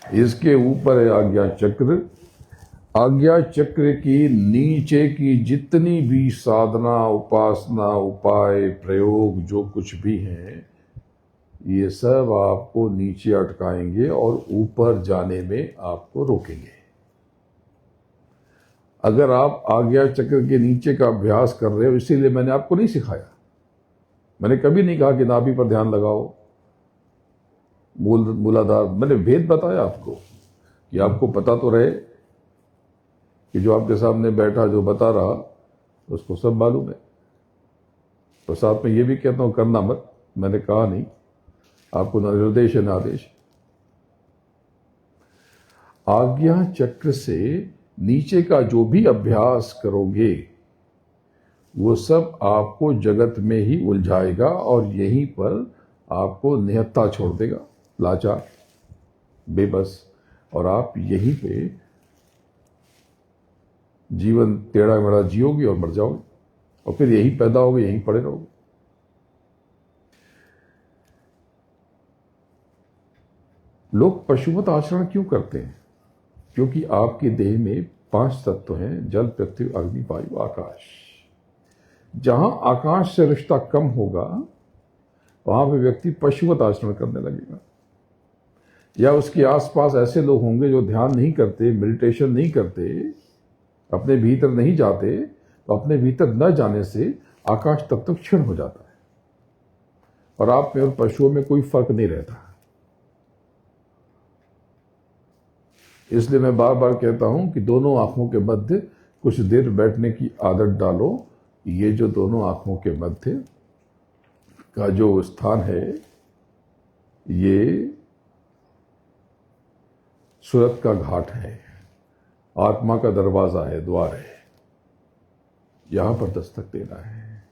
इसके ऊपर है आज्ञा चक्र। आज्ञा चक्र की नीचे की जितनी भी साधना, उपासना, उपाय, प्रयोग जो कुछ भी है, ये सब आपको नीचे अटकाएंगे और ऊपर जाने में आपको रोकेंगे। अगर आप आज्ञा चक्र के नीचे का अभ्यास कर रहे हो, इसीलिए मैंने आपको नहीं सिखाया। मैंने कभी नहीं कहा कि नाभि पर ध्यान लगाओ, मूलाधार। मैंने भेद बताया आपको कि आपको पता तो रहे कि जो आपके सामने बैठा जो बता रहा उसको सब मालूम है। तो साथ में ये भी कहता हूं करना मत, मैंने कहा नहीं, आपको न निर्देश है न आदेश। आज्ञा चक्र से नीचे का जो भी अभ्यास करोगे वो सब आपको जगत में ही उलझाएगा और यहीं पर आपको निहत्ता छोड़ देगा, लाचार, बेबस। और आप यहीं पे जीवन टेढ़ा मेढ़ा जियोगे और मर जाओगे, और फिर यहीं पैदा होगे, यहीं पड़े रहोगे। लोग पशुवत आचरण क्यों करते हैं? क्योंकि आपके देह में 5 तत्व हैं, जल, पृथ्वी, अग्नि, वायु, आकाश। जहां आकाश से रिश्ता कम होगा वहां पे व्यक्ति पशुवत आचरण करने लगेगा। या उसके आसपास ऐसे लोग होंगे जो ध्यान नहीं करते, मेडिटेशन नहीं करते, अपने भीतर नहीं जाते, तो अपने भीतर न जाने से आकाश तत्व क्षीण हो जाता है और आप में और पशुओं में कोई फर्क नहीं रहता। इसलिए मैं बार बार कहता हूं कि दोनों आंखों के मध्य कुछ देर बैठने की आदत डालो। ये जो दोनों आंखों के मध्य का जो स्थान है, ये सूरत का घाट है, आत्मा का दरवाजा है, द्वार है। यहां पर दस्तक देना है।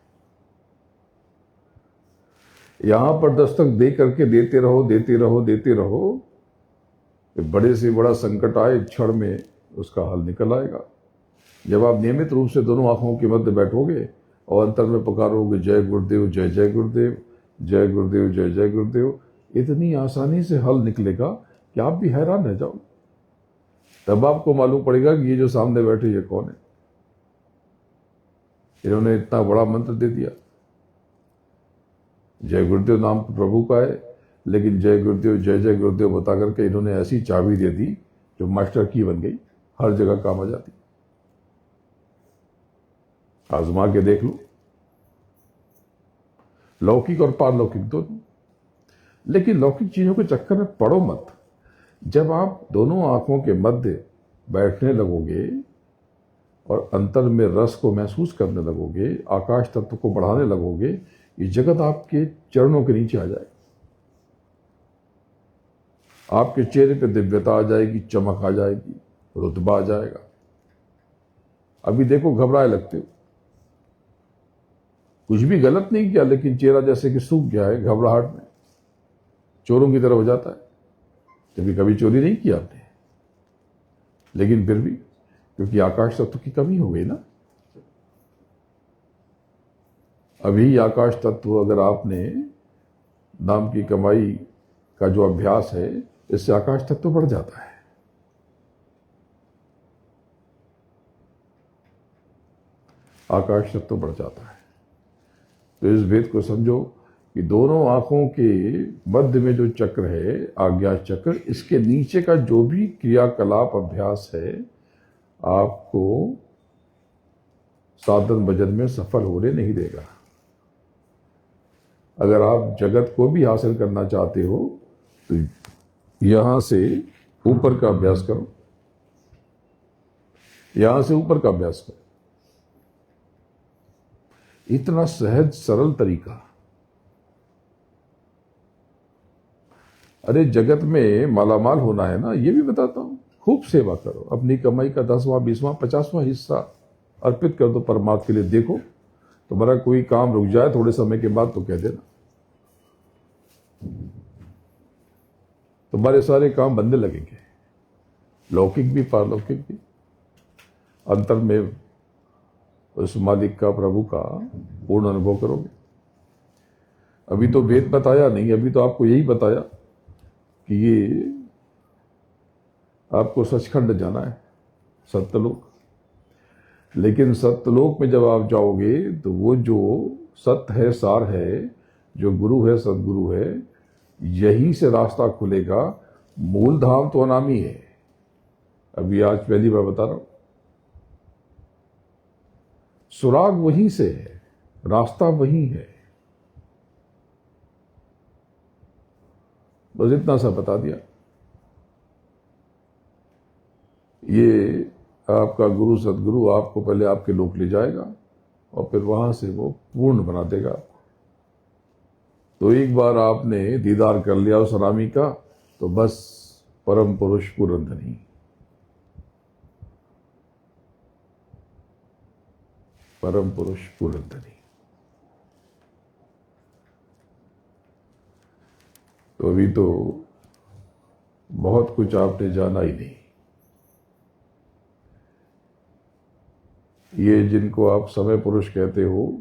यहां पर दस्तक दे करके देते रहो, देते रहो, देते रहो। बड़े से बड़ा संकट आए, क्षण में उसका हल निकल आएगा। जब आप नियमित रूप से दोनों आंखों के मध्य बैठोगे और अंतर में पुकारोगे जय गुरुदेव, जय जय गुरुदेव, जय गुरुदेव, जय जय गुरुदेव, इतनी आसानी से हल निकलेगा कि आप भी हैरान रह जाओगे। तब आपको मालूम पड़ेगा कि ये जो सामने बैठे ये कौन है। इन्होंने इतना बड़ा मंत्र दे दिया। जय गुरुदेव नाम प्रभु का है, लेकिन जय गुरुदेव, जय जय गुरुदेव बता करके इन्होंने ऐसी चाबी दे दी जो मास्टर की बन गई, हर जगह काम आ जाती। आजमा के देख लो, लौकिक और पारलौकिक दोनों। लेकिन लौकिक चीजों के चक्कर में पड़ो मत। जब आप दोनों आंखों के मध्य बैठने लगोगे और अंतर में रस को महसूस करने लगोगे, आकाश तत्व को बढ़ाने लगोगे, ये जगत आपके चरणों के नीचे आ जाएगी। आपके चेहरे पे दिव्यता आ जाएगी, चमक आ जाएगी, रुतबा आ जाएगा। अभी देखो घबराए लगते हो, कुछ भी गलत नहीं किया, लेकिन चेहरा जैसे कि सूख गया है घबराहट में, चोरों की तरह हो जाता है। जबकि कभी चोरी नहीं किया आपने, लेकिन फिर भी क्योंकि आकाश तत्व की कमी हो गई ना। अभी आकाश तत्व अगर आपने नाम की कमाई का जो अभ्यास है, इससे आकाश तत्व बढ़ जाता है। आकाश तत्व बढ़ जाता है। तो इस भेद को समझो कि दोनों आंखों के मध्य में जो चक्र है, आज्ञा चक्र, इसके नीचे का जो भी क्रियाकलाप अभ्यास है आपको साधन भजन में सफल होने नहीं देगा। अगर आप जगत को भी हासिल करना चाहते हो तो यहां से ऊपर का अभ्यास करो, यहां से ऊपर का अभ्यास करो। इतना सहज सरल तरीका। अरे जगत में मालामाल होना है ना, ये भी बताता हूं। खूब सेवा करो, अपनी कमाई का 10वां 20वां 50वां हिस्सा अर्पित कर दो परमात्मा के लिए। देखो तुम्हारा कोई काम रुक जाए थोड़े समय के बाद तो कह देना, तुम्हारे सारे काम बनने लगेंगे, लौकिक भी पारलौकिक भी। अंतर में उस मालिक का, प्रभु का पूर्ण अनुभव करोगे। अभी तो भेद बताया नहीं, अभी तो आपको यही बताया कि ये आपको सचखंड जाना है, सत्यलोक। लेकिन सत्यलोक में जब आप जाओगे तो वो जो सत्य है, सार है, जो गुरु है, सदगुरु है, यहीं से रास्ता खुलेगा। मूल धाम तो अनामी है। अभी आज पहली बार बता रहा हूं, सुराग वहीं से है, रास्ता वहीं है। बस इतना सा बता दिया। ये आपका गुरु सदगुरु आपको पहले आपके लोक ले जाएगा और फिर वहां से वो पूर्ण बना देगा आपको। तो एक बार आपने दीदार कर लिया उस अनामी का तो बस परम पुरुष पुरंदरी। परम पुरुष पुरंदरी। तो अभी तो बहुत कुछ आपने जाना ही नहीं। ये जिनको आप समय पुरुष कहते हो,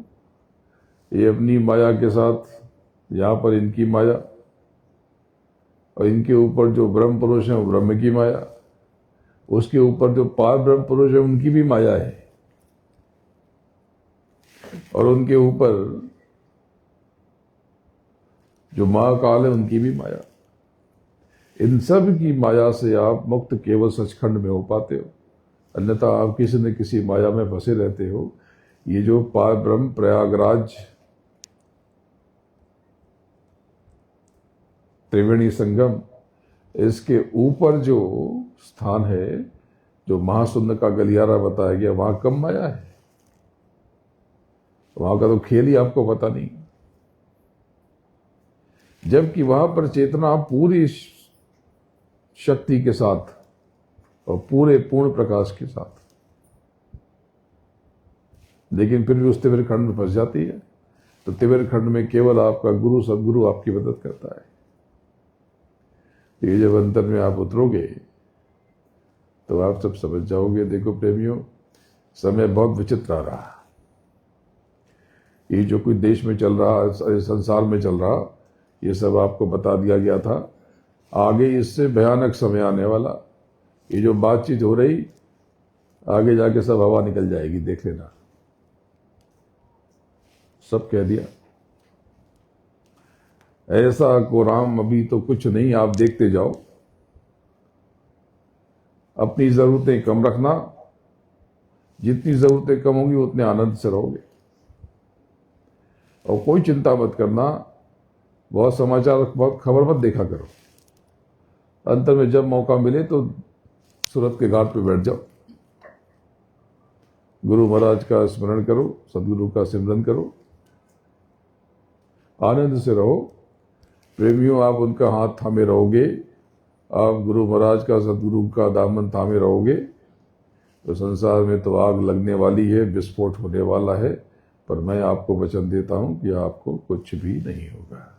ये अपनी माया के साथ, यहां पर इनकी माया, और इनके ऊपर जो ब्रह्म पुरुष है वो ब्रह्म की माया, उसके ऊपर जो पार ब्रह्म पुरुष है उनकी भी माया है, और उनके ऊपर जो महाकाल है उनकी भी माया। इन सब की माया से आप मुक्त केवल सचखंड में हो पाते हो, अन्यथा आप किसी न किसी माया में फंसे रहते हो। ये जो पार ब्रह्म प्रयागराज त्रिवेणी संगम, इसके ऊपर जो स्थान है, जो महाशून्य का गलियारा बताया गया, वहां कम माया है। वहां का तो खेल ही आपको पता नहीं। जबकि वहां पर चेतना पूरी शक्ति के साथ और पूरे पूर्ण प्रकाश के साथ, लेकिन फिर भी उस तिमिर खंड में फंस जाती है। तो तिमिर खंड में केवल आपका गुरु सदगुरु आपकी मदद करता है। ये जब अंतर में आप उतरोगे तो आप सब समझ जाओगे। देखो प्रेमियों, समय बहुत विचित्र आ रहा। ये जो कुछ देश में चल रहा, संसार में चल रहा, ये सब आपको बता दिया गया था। आगे इससे भयानक समय आने वाला। ये जो बातचीत हो रही, आगे जाके सब हवा निकल जाएगी, देख लेना। सब कह दिया। ऐसा को राम अभी तो कुछ नहीं, आप देखते जाओ। अपनी जरूरतें कम रखना, जितनी जरूरतें कम होंगी उतने आनंद से रहोगे। और कोई चिंता मत करना, बहुत समाचार, बहुत खबर मत देखा करो। अंतर में जब मौका मिले तो सूरत के घाट पे बैठ जाओ, गुरु महाराज का स्मरण करो, सदगुरु का सिमरन करो, आनंद से रहो। प्रेमियों, आप उनका हाथ थामे रहोगे, आप गुरु महाराज का, सदगुरु का दामन थामे रहोगे, तो संसार में तो आग लगने वाली है, विस्फोट होने वाला है, पर मैं आपको वचन देता हूं कि आपको कुछ भी नहीं होगा।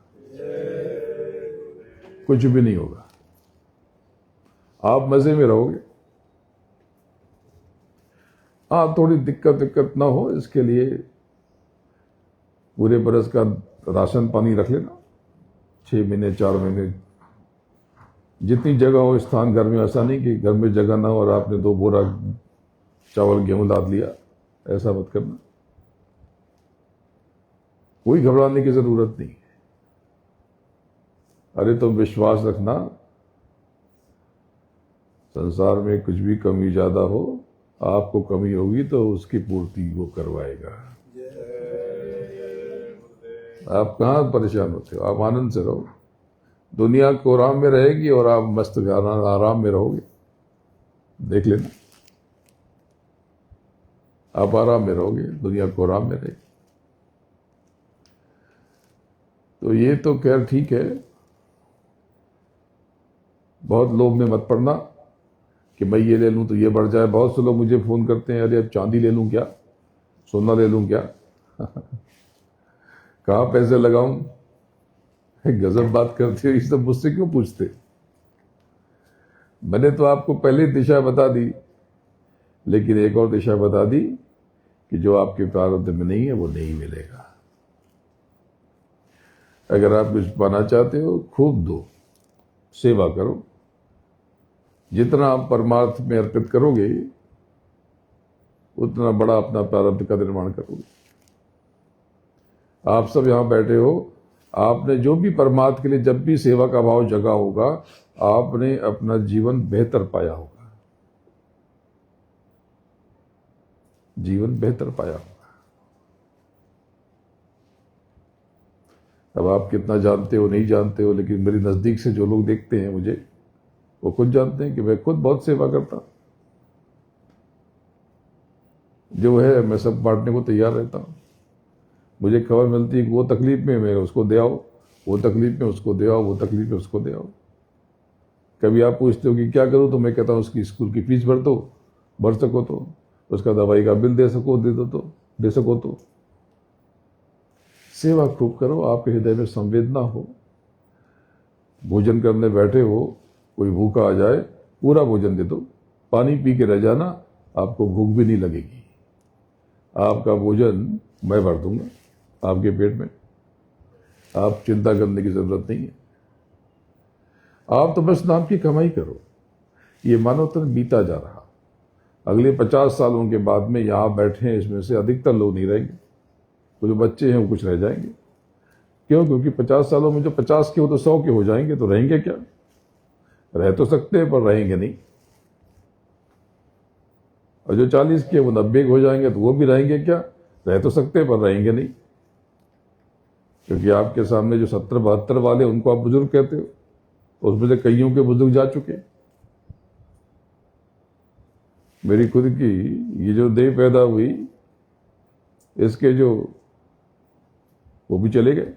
कुछ भी नहीं होगा। आप मजे में रहोगे। हाँ, थोड़ी दिक्कत ना हो, इसके लिए पूरे बरस का राशन पानी रख लेना, 6 महीने 4 महीने, जितनी जगह हो स्थान घर में। ऐसा नहीं कि घर में जगह ना हो और आपने 2 बोरा चावल गेहूं लाद लिया, ऐसा मत करना। कोई घबराने की जरूरत नहीं। अरे तुम विश्वास रखना, संसार में कुछ भी कमी ज्यादा हो, आपको कमी होगी तो उसकी पूर्ति वो करवाएगा। आप कहाँ परेशान होते हो? आप आनंद से रहो। दुनिया को आराम में रहेगी और आप मस्त आराम में रहोगे। देख लेना, आप आराम में रहोगे, दुनिया को आराम में रहेगी। तो ये तो खैर ठीक है, बहुत लोभ में मत पड़ना कि मैं ये ले लूं तो ये बढ़ जाए। बहुत से लोग मुझे फोन करते हैं, अरे अब चांदी ले लूं क्या, सोना ले लूं क्या कहाँ पैसे लगाऊं? गजब बात करते हो, ये सब मुझसे क्यों पूछते? मैंने तो आपको पहले दिशा बता दी, लेकिन एक और दिशा बता दी कि जो आपके प्रारब्ध में नहीं है वो नहीं मिलेगा। अगर आप कुछ पाना चाहते हो, खूब दो, सेवा करो। जितना आप परमार्थ में अर्पित करोगे उतना बड़ा अपना प्रारब्ध का निर्माण करोगे। आप सब यहां बैठे हो, आपने जो भी परमार्थ के लिए जब भी सेवा का भाव जगा होगा, आपने अपना जीवन बेहतर पाया होगा, जीवन बेहतर पाया होगा। अब आप कितना जानते हो नहीं जानते हो, लेकिन मेरे नजदीक से जो लोग देखते हैं मुझे, वो खुद जानते हैं कि मैं खुद बहुत सेवा करता, जो है मैं सब बांटने को तैयार रहता हूं। मुझे खबर मिलती है कि वो तकलीफ में, मैं उसको दे आओ, वो तकलीफ में उसको दे आओ, वो तकलीफ में उसको दे आओ। कभी आप पूछते हो कि क्या करूं, तो मैं कहता हूं उसकी स्कूल की फीस भर दो, भर सको तो, उसका दवाई का बिल दे सको, दे सको तो। सेवा खूब करो, आपके हृदय में संवेदना हो। भोजन करने बैठे हो, कोई भूखा आ जाए, पूरा भोजन दे दो, पानी पी के रह जाना, आपको भूख भी नहीं लगेगी। आपका भोजन मैं भर दूंगा आपके पेट में, आप चिंता करने की जरूरत नहीं है। आप तो बस नाम की कमाई करो। ये मानव तन बीता जा रहा, अगले 50 सालों के बाद में यहां बैठे हैं, इसमें से अधिकतर लोग नहीं रहेंगे, तो जो बच्चे हैं वो कुछ रह जाएंगे। क्यों? क्योंकि 50 सालों में जो 50 के हो तो 100 के हो जाएंगे, तो रहेंगे क्या? रह तो सकते हैं पर रहेंगे नहीं। और जो 40 के वो 90 के हो जाएंगे, तो वो भी रहेंगे क्या? रह तो सकते हैं पर रहेंगे नहीं। क्योंकि आपके सामने जो 70-72 वाले, उनको आप बुजुर्ग कहते हो, उसमें से कईयों के बुजुर्ग जा चुके। मेरी खुद की ये जो देह पैदा हुई, इसके जो वो भी चले गए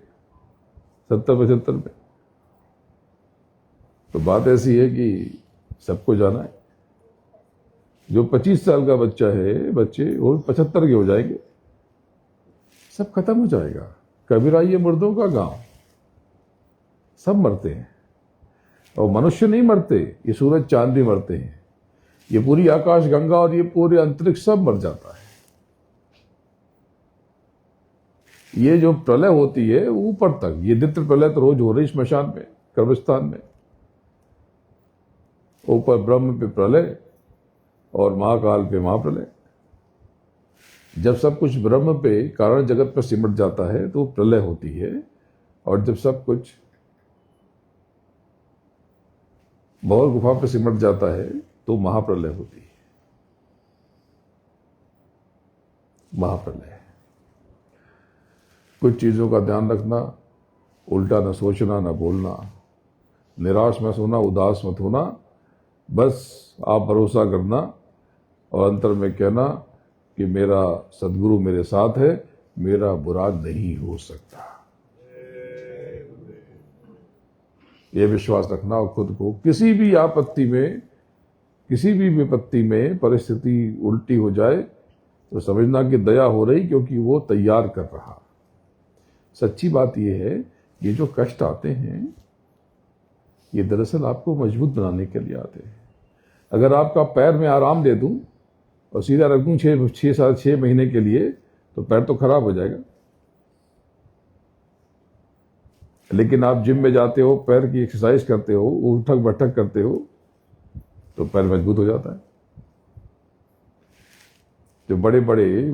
70-75 में। तो बात ऐसी है कि सबको जाना है। जो 25 साल का बच्चा है, बच्चे वो 75 के हो जाएंगे, सब खत्म हो जाएगा। कबीरा ये मुर्दों का गांव, सब मरते हैं। और मनुष्य नहीं मरते, ये सूरज चांद भी मरते हैं, ये पूरी आकाश गंगा और ये पूरे अंतरिक्ष सब मर जाता है। ये जो प्रलय होती है ऊपर तक, ये नित्य प्रलय तो रोज हो रही श्मशान में, कब्रिस्तान में। ऊपर ब्रह्म पे प्रलय और महाकाल पे महाप्रलय। जब सब कुछ ब्रह्म पे कारण जगत पर सिमट जाता है तो प्रलय होती है, और जब सब कुछ भौर गुफा पे सिमट जाता है तो महाप्रलय होती है। महाप्रलय। कुछ चीजों का ध्यान रखना, उल्टा न सोचना, न बोलना, निराश मत होना, उदास मत होना। बस आप भरोसा करना और अंतर में कहना कि मेरा सदगुरु मेरे साथ है, मेरा बुरा नहीं हो सकता। ये विश्वास रखना और खुद को किसी भी आपत्ति में, किसी भी विपत्ति में परिस्थिति उल्टी हो जाए तो समझना कि दया हो रही, क्योंकि वो तैयार कर रहा। सच्ची बात यह है, ये जो कष्ट आते हैं ये दरअसल आपको मजबूत बनाने के लिए आते हैं। अगर आपका पैर में आराम दे दूं और सीधा रख दूं 6 महीने के लिए, तो पैर तो खराब हो जाएगा। लेकिन आप जिम में जाते हो, पैर की एक्सरसाइज करते हो, उठक बैठक करते हो, तो पैर मजबूत हो जाता है। जो बड़े बड़े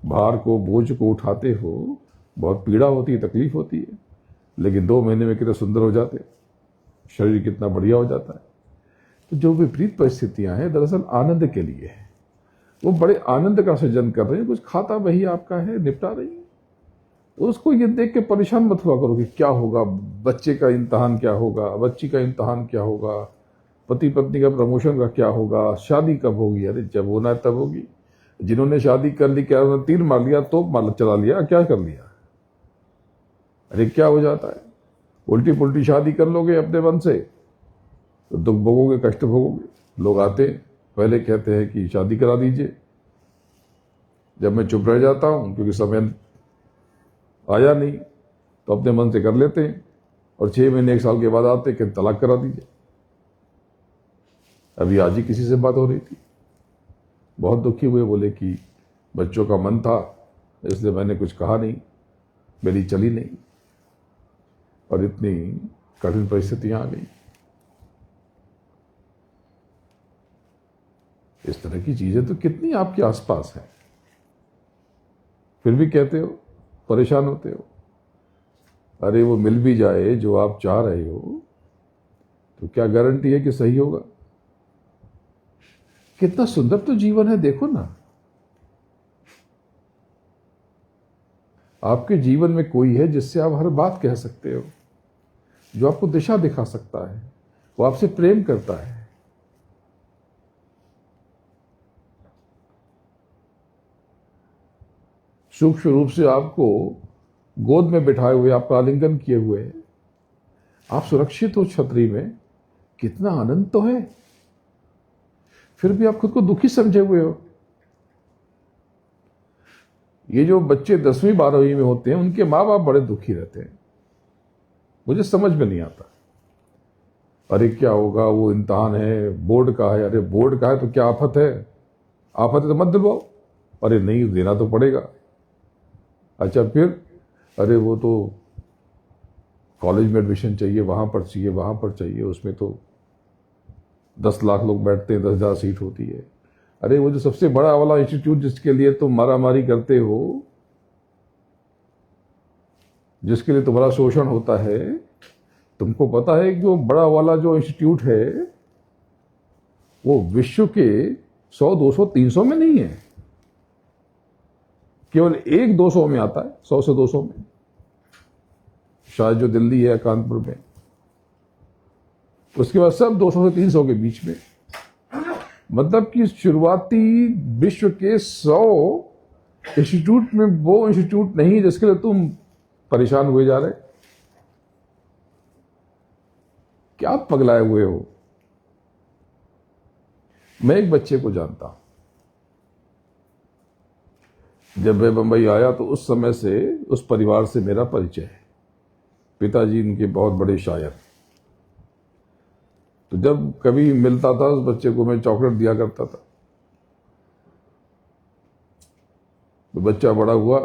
भार को, बोझ को उठाते हो, बहुत पीड़ा होती है, तकलीफ होती है, लेकिन 2 महीने में कितने सुंदर हो जाते, शरीर कितना बढ़िया हो जाता है। तो जो विपरीत परिस्थितियां हैं दरअसल आनंद के लिए है। वो बड़े आनंद का सृजन कर रहे हैं, कुछ खाता वही आपका है, निपटा रही है। तो उसको ये देख के परेशान मत हुआ करो कि क्या होगा, बच्चे का इम्तहान क्या होगा, बच्ची का इम्तहान क्या होगा, पति पत्नी का प्रमोशन का क्या होगा, शादी कब होगी। अरे जब होना है तब होगी। जिन्होंने शादी कर ली, क्या उन्होंने तीर मार लिया, तोप मार चला लिया, क्या कर लिया? अरे क्या हो जाता है, उल्टी पुल्टी शादी कर लोगे अपने मन से तो दुख भोगोगे, कष्ट भोगोगे। लोग आते पहले कहते हैं कि शादी करा दीजिए, जब मैं चुप रह जाता हूं क्योंकि समय आया नहीं तो अपने मन से कर लेते हैं, और 6 महीने 1 साल के बाद आते कि तलाक करा दीजिए। अभी आज ही किसी से बात हो रही थी, बहुत दुखी हुए, बोले कि बच्चों का मन था इसलिए मैंने कुछ कहा नहीं, मेरी चली नहीं, और इतनी कठिन परिस्थितियां आ गई। इस तरह की चीजें तो कितनी आपके आसपास हैं, फिर भी कहते हो, परेशान होते हो। अरे वो मिल भी जाए जो आप चाह रहे हो तो क्या गारंटी है कि सही होगा? कितना सुंदर तो जीवन है, देखो ना। आपके जीवन में कोई है जिससे आप हर बात कह सकते हो, जो आपको दिशा दिखा सकता है, वो आपसे प्रेम करता है। सूक्ष्म रूप से आपको गोद में बिठाए हुए, आपका आलिंगन किए हुए, आप सुरक्षित हो छतरी में, कितना आनंद तो है। फिर भी आप खुद को दुखी समझे हुए हो। ये जो बच्चे 10वीं 12वीं में होते हैं, उनके माँ बाप बड़े दुखी रहते हैं, मुझे समझ में नहीं आता। अरे क्या होगा, वो इम्तहान है, बोर्ड का है। अरे बोर्ड का है तो क्या आफत है? आफत है तो मत दिलवाओ। अरे नहीं, देना तो पड़ेगा। अच्छा फिर, अरे वो तो कॉलेज में एडमिशन चाहिए, वहां पर चाहिए, वहां पर चाहिए, उसमें तो 10 लाख लोग बैठते हैं, 10,000 सीट होती है। अरे वो जो सबसे बड़ा वाला इंस्टीट्यूट जिसके लिए तुम मारामारी करते हो, जिसके लिए तुम्हारा शोषण होता है, तुमको पता है कि वो बड़ा वाला जो इंस्टीट्यूट है वो विश्व के 100, 200, 300 में नहीं है, केवल 1-200 में आता है, 100 से 200 में। शायद जो दिल्ली है, कानपुर में, उसके बाद सब 200 से 300 के बीच में। मतलब कि शुरुआती विश्व के 100 इंस्टीट्यूट में वो इंस्टीट्यूट नहीं जिसके लिए तुम परेशान हुए जा रहे। क्या पगलाए हुए हो? मैं एक बच्चे को जानता हूं, जब मैं बंबई आया तो उस समय से उस परिवार से मेरा परिचय है। पिताजी इनके बहुत बड़े शायर, तो जब कभी मिलता था उस बच्चे को मैं चॉकलेट दिया करता था। तो बच्चा बड़ा हुआ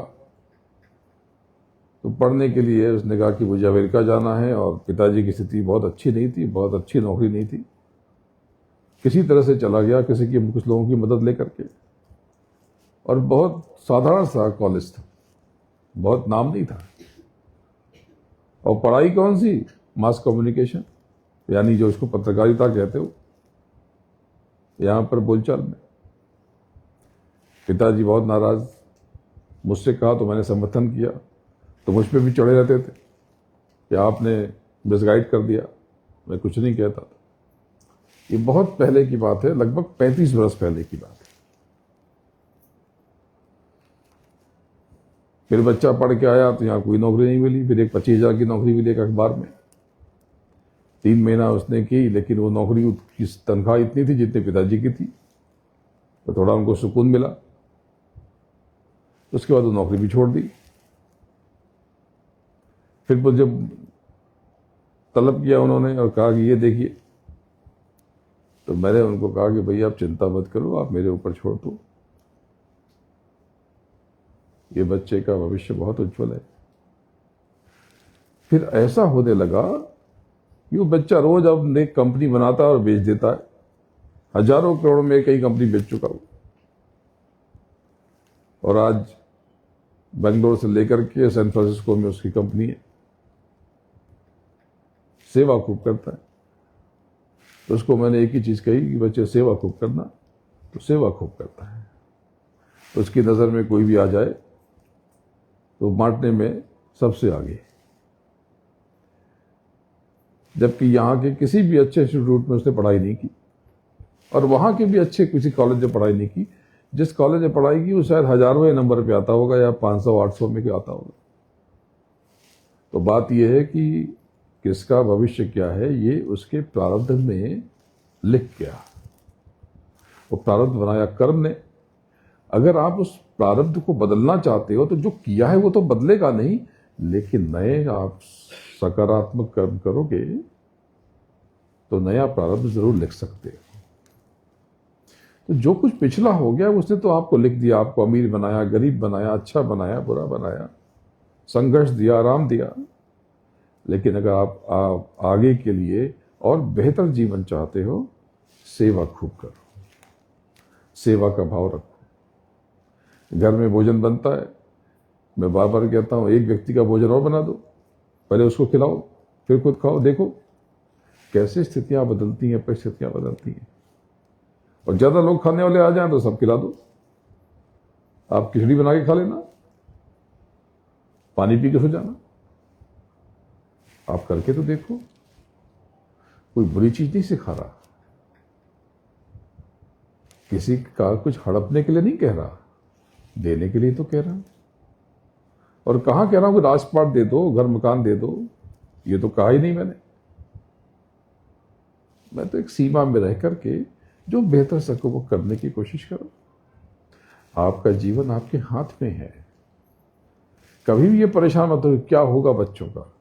तो पढ़ने के लिए उसने कहा कि मुझे अमेरिका जाना है, और पिताजी की स्थिति बहुत अच्छी नहीं थी, बहुत अच्छी नौकरी नहीं थी। किसी तरह से चला गया, कुछ लोगों की मदद लेकर के, और बहुत साधारण सा कॉलेज था, बहुत नाम नहीं था। और पढ़ाई कौन सी? मास कम्युनिकेशन, यानी जो इसको पत्रकारिता कहते हो, यहां पर बोलचाल में। पिताजी बहुत नाराज, मुझसे कहा तो मैंने समर्थन किया, तो मुझ पे भी चढ़े रहते थे कि आपने मिसगाइड कर दिया। मैं कुछ नहीं कहता था। ये बहुत पहले की बात है, लगभग 35 वर्ष पहले की बात है। फिर बच्चा पढ़ के आया तो यहाँ कोई नौकरी नहीं मिली। फिर एक 25,000 की नौकरी मिली एक अखबार में, 3 महीना उसने की, लेकिन वो नौकरी की तनख्वाह इतनी थी जितनी पिताजी की थी, तो थोड़ा उनको सुकून मिला। उसके बाद वो नौकरी भी छोड़ दी। फिर वो जब तलब किया उन्होंने और कहा कि ये देखिए, तो मैंने उनको कहा कि भैया आप चिंता मत करो, आप मेरे ऊपर छोड़ दो, ये बच्चे का भविष्य बहुत उज्जवल है। फिर ऐसा होने लगा कि वो बच्चा रोज अब एक कंपनी बनाता है और बेच देता है। हजारों करोड़ में कई कंपनी बेच चुका हूं, और आज बेंगलोर से लेकर के सैन फ्रांसिस्को में उसकी कंपनी है, सेवा खूब करता है। तो उसको मैंने एक ही चीज़ कही कि बच्चे सेवा खूब करना, तो सेवा खूब करता है। तो उसकी नज़र में कोई भी आ जाए तो बांटने में सबसे आगे, जबकि यहाँ के किसी भी अच्छे इंस्टीट्यूट में उसने पढ़ाई नहीं की, और वहाँ के भी अच्छे किसी कॉलेज में पढ़ाई नहीं की। जिस कॉलेज में पढ़ाई की वो शायद हजारवें नंबर पे आता होगा या 500-800 में क्या आता होगा। तो बात यह है कि किसका भविष्य क्या है ये उसके प्रारब्ध में लिख गया, वो प्रारब्ध बनाया कर्म ने। अगर आप उस प्रारब्ध को बदलना चाहते हो तो जो किया है वो तो बदलेगा नहीं, लेकिन नए आप सकारात्मक कर्म करोगे तो नया प्रारब्ध जरूर लिख सकते हो। तो जो कुछ पिछला हो गया उसने तो आपको लिख दिया, आपको अमीर बनाया, गरीब बनाया, अच्छा बनाया, बुरा बनाया, संघर्ष दिया, आराम दिया। लेकिन अगर आप आगे के लिए और बेहतर जीवन चाहते हो, सेवा खूब करो, सेवा का भाव रखो। घर में भोजन बनता है, मैं बार बार कहता हूं एक व्यक्ति का भोजन और बना दो, पहले उसको खिलाओ फिर खुद खाओ। देखो कैसे स्थितियां बदलती हैं, परिस्थितियां बदलती हैं। और ज्यादा लोग खाने वाले आ जाएं तो सब खिला दो। आप खिचड़ी बना के खा लेना, पानी पी के सो जाना। आप करके तो देखो, कोई बुरी चीज नहीं सिखा रहा, किसी का कुछ हड़पने के लिए नहीं कह रहा, देने के लिए तो कह रहा हूं। और कहां कह रहा हूं कि राजपाट दे दो, घर मकान दे दो, ये तो कहा ही नहीं मैंने। मैं तो एक सीमा में रह करके जो बेहतर सको वो करने की कोशिश करो। आपका जीवन आपके हाथ में है। कभी भी ये परेशान मत हो क्या होगा बच्चों का।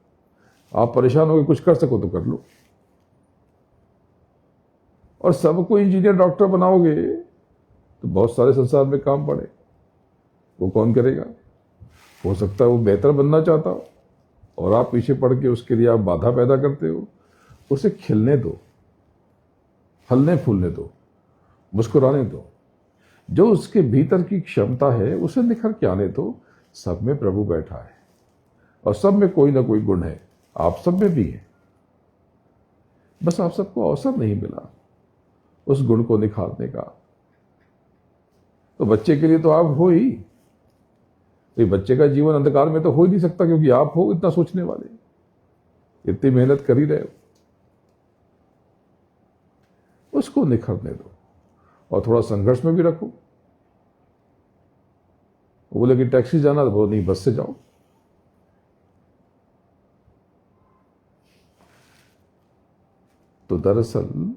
आप परेशान होकर कुछ कर सको तो कर लो, और सबको इंजीनियर डॉक्टर बनाओगे तो बहुत सारे संसार में काम पड़े, वो कौन करेगा। हो सकता है वो बेहतर बनना चाहता हो और आप पीछे पड़ के उसके लिए आप बाधा पैदा करते हो। उसे खिलने दो, फलने फूलने दो, मुस्कुराने दो। जो उसके भीतर की क्षमता है उसे निखर के आने दो। सब में प्रभु बैठा है और सब में कोई ना कोई गुण है, आप सब में भी है। बस आप सबको अवसर नहीं मिला उस गुण को निखारने का। तो बच्चे के लिए तो आप हो ही, तो बच्चे का जीवन अंधकार में तो हो ही नहीं सकता, क्योंकि आप हो इतना सोचने वाले, इतनी मेहनत कर ही रहे हो। उसको निखरने दो और थोड़ा संघर्ष में भी रखो। वो बोले कि टैक्सी जाना, तो बोलो नहीं बस से जाओ। तो दरअसल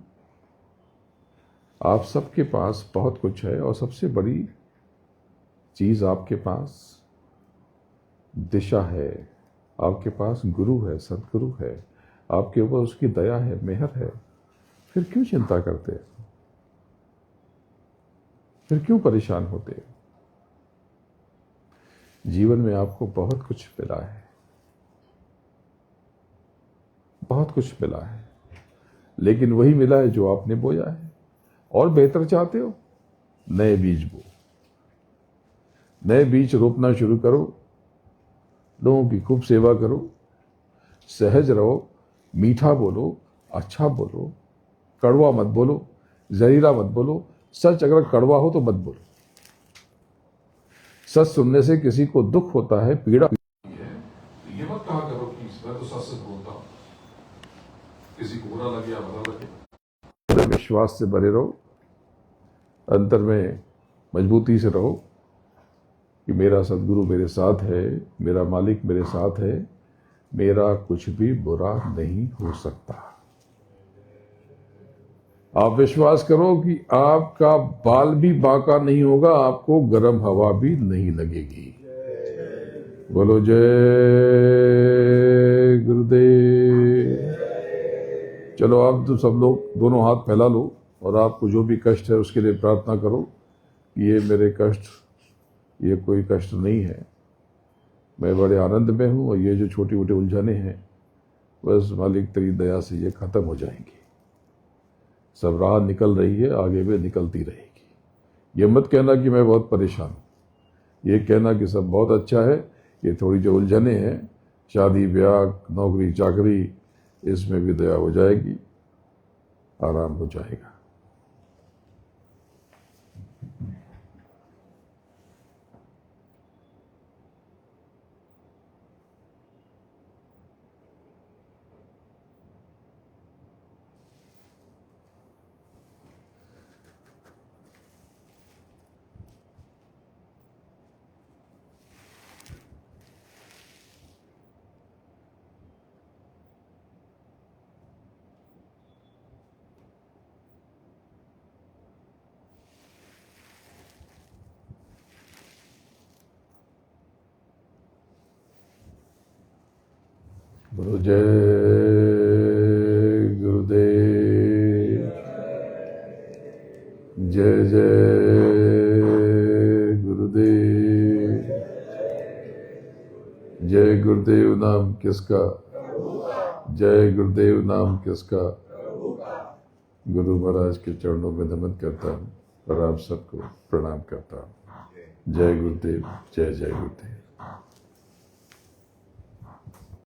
आप सबके पास बहुत कुछ है, और सबसे बड़ी चीज आपके पास दिशा है, आपके पास गुरु है, सदगुरु है, आपके ऊपर उसकी दया है, मेहर है। फिर क्यों चिंता करते हैं, फिर क्यों परेशान होते हैं। जीवन में आपको बहुत कुछ मिला है, बहुत कुछ मिला है, लेकिन वही मिला है जो आपने बोया है। और बेहतर चाहते हो, नए बीज बो, नए बीज रोपना शुरू करो। लोगों की खूब सेवा करो, सहज रहो, मीठा बोलो, अच्छा बोलो, कड़वा मत बोलो, जहरीला मत बोलो। सच अगर कड़वा हो तो मत बोलो। सच सुनने से किसी को दुख होता है, पीड़ा है। ये मत कहा करो कि मैं तो सच बोलता हूं, किसी को बुरा लगे या भला लगे। विश्वास से भरे रहो, अंतर में मजबूती से रहो कि मेरा सदगुरु मेरे साथ है, मेरा मालिक मेरे साथ है, मेरा कुछ भी बुरा नहीं हो सकता। आप विश्वास करो कि आपका बाल भी बांका नहीं होगा, आपको गर्म हवा भी नहीं लगेगी। बोलो जय गुरुदेव। चलो आप तो सब लोग दोनों हाथ फैला लो, और आपको जो भी कष्ट है उसके लिए प्रार्थना करो कि ये मेरे कष्ट, ये कोई कष्ट नहीं है, मैं बड़े आनंद में हूं, और ये जो छोटी मोटी उलझने हैं बस मालिक तेरी दया से ये खत्म हो जाएंगी। सब राह निकल रही है, आगे भी निकलती रहेगी। ये मत कहना कि मैं बहुत परेशान हूं, ये कहना कि सब बहुत अच्छा है, ये थोड़ी जो उलझने हैं, शादी ब्याह नौकरी चाकरी, इसमें भी दया हो जाएगी, आराम हो जाएगा। बोलो जय गुरुदेव, जय जय गुरुदेव। जय गुरुदेव नाम किसका? जय गुरुदेव नाम किसका? गुरु महाराज के चरणों में नमन करता हूँ और आप सबको प्रणाम करता हूँ। जय गुरुदेव, जय जय गुरुदेव।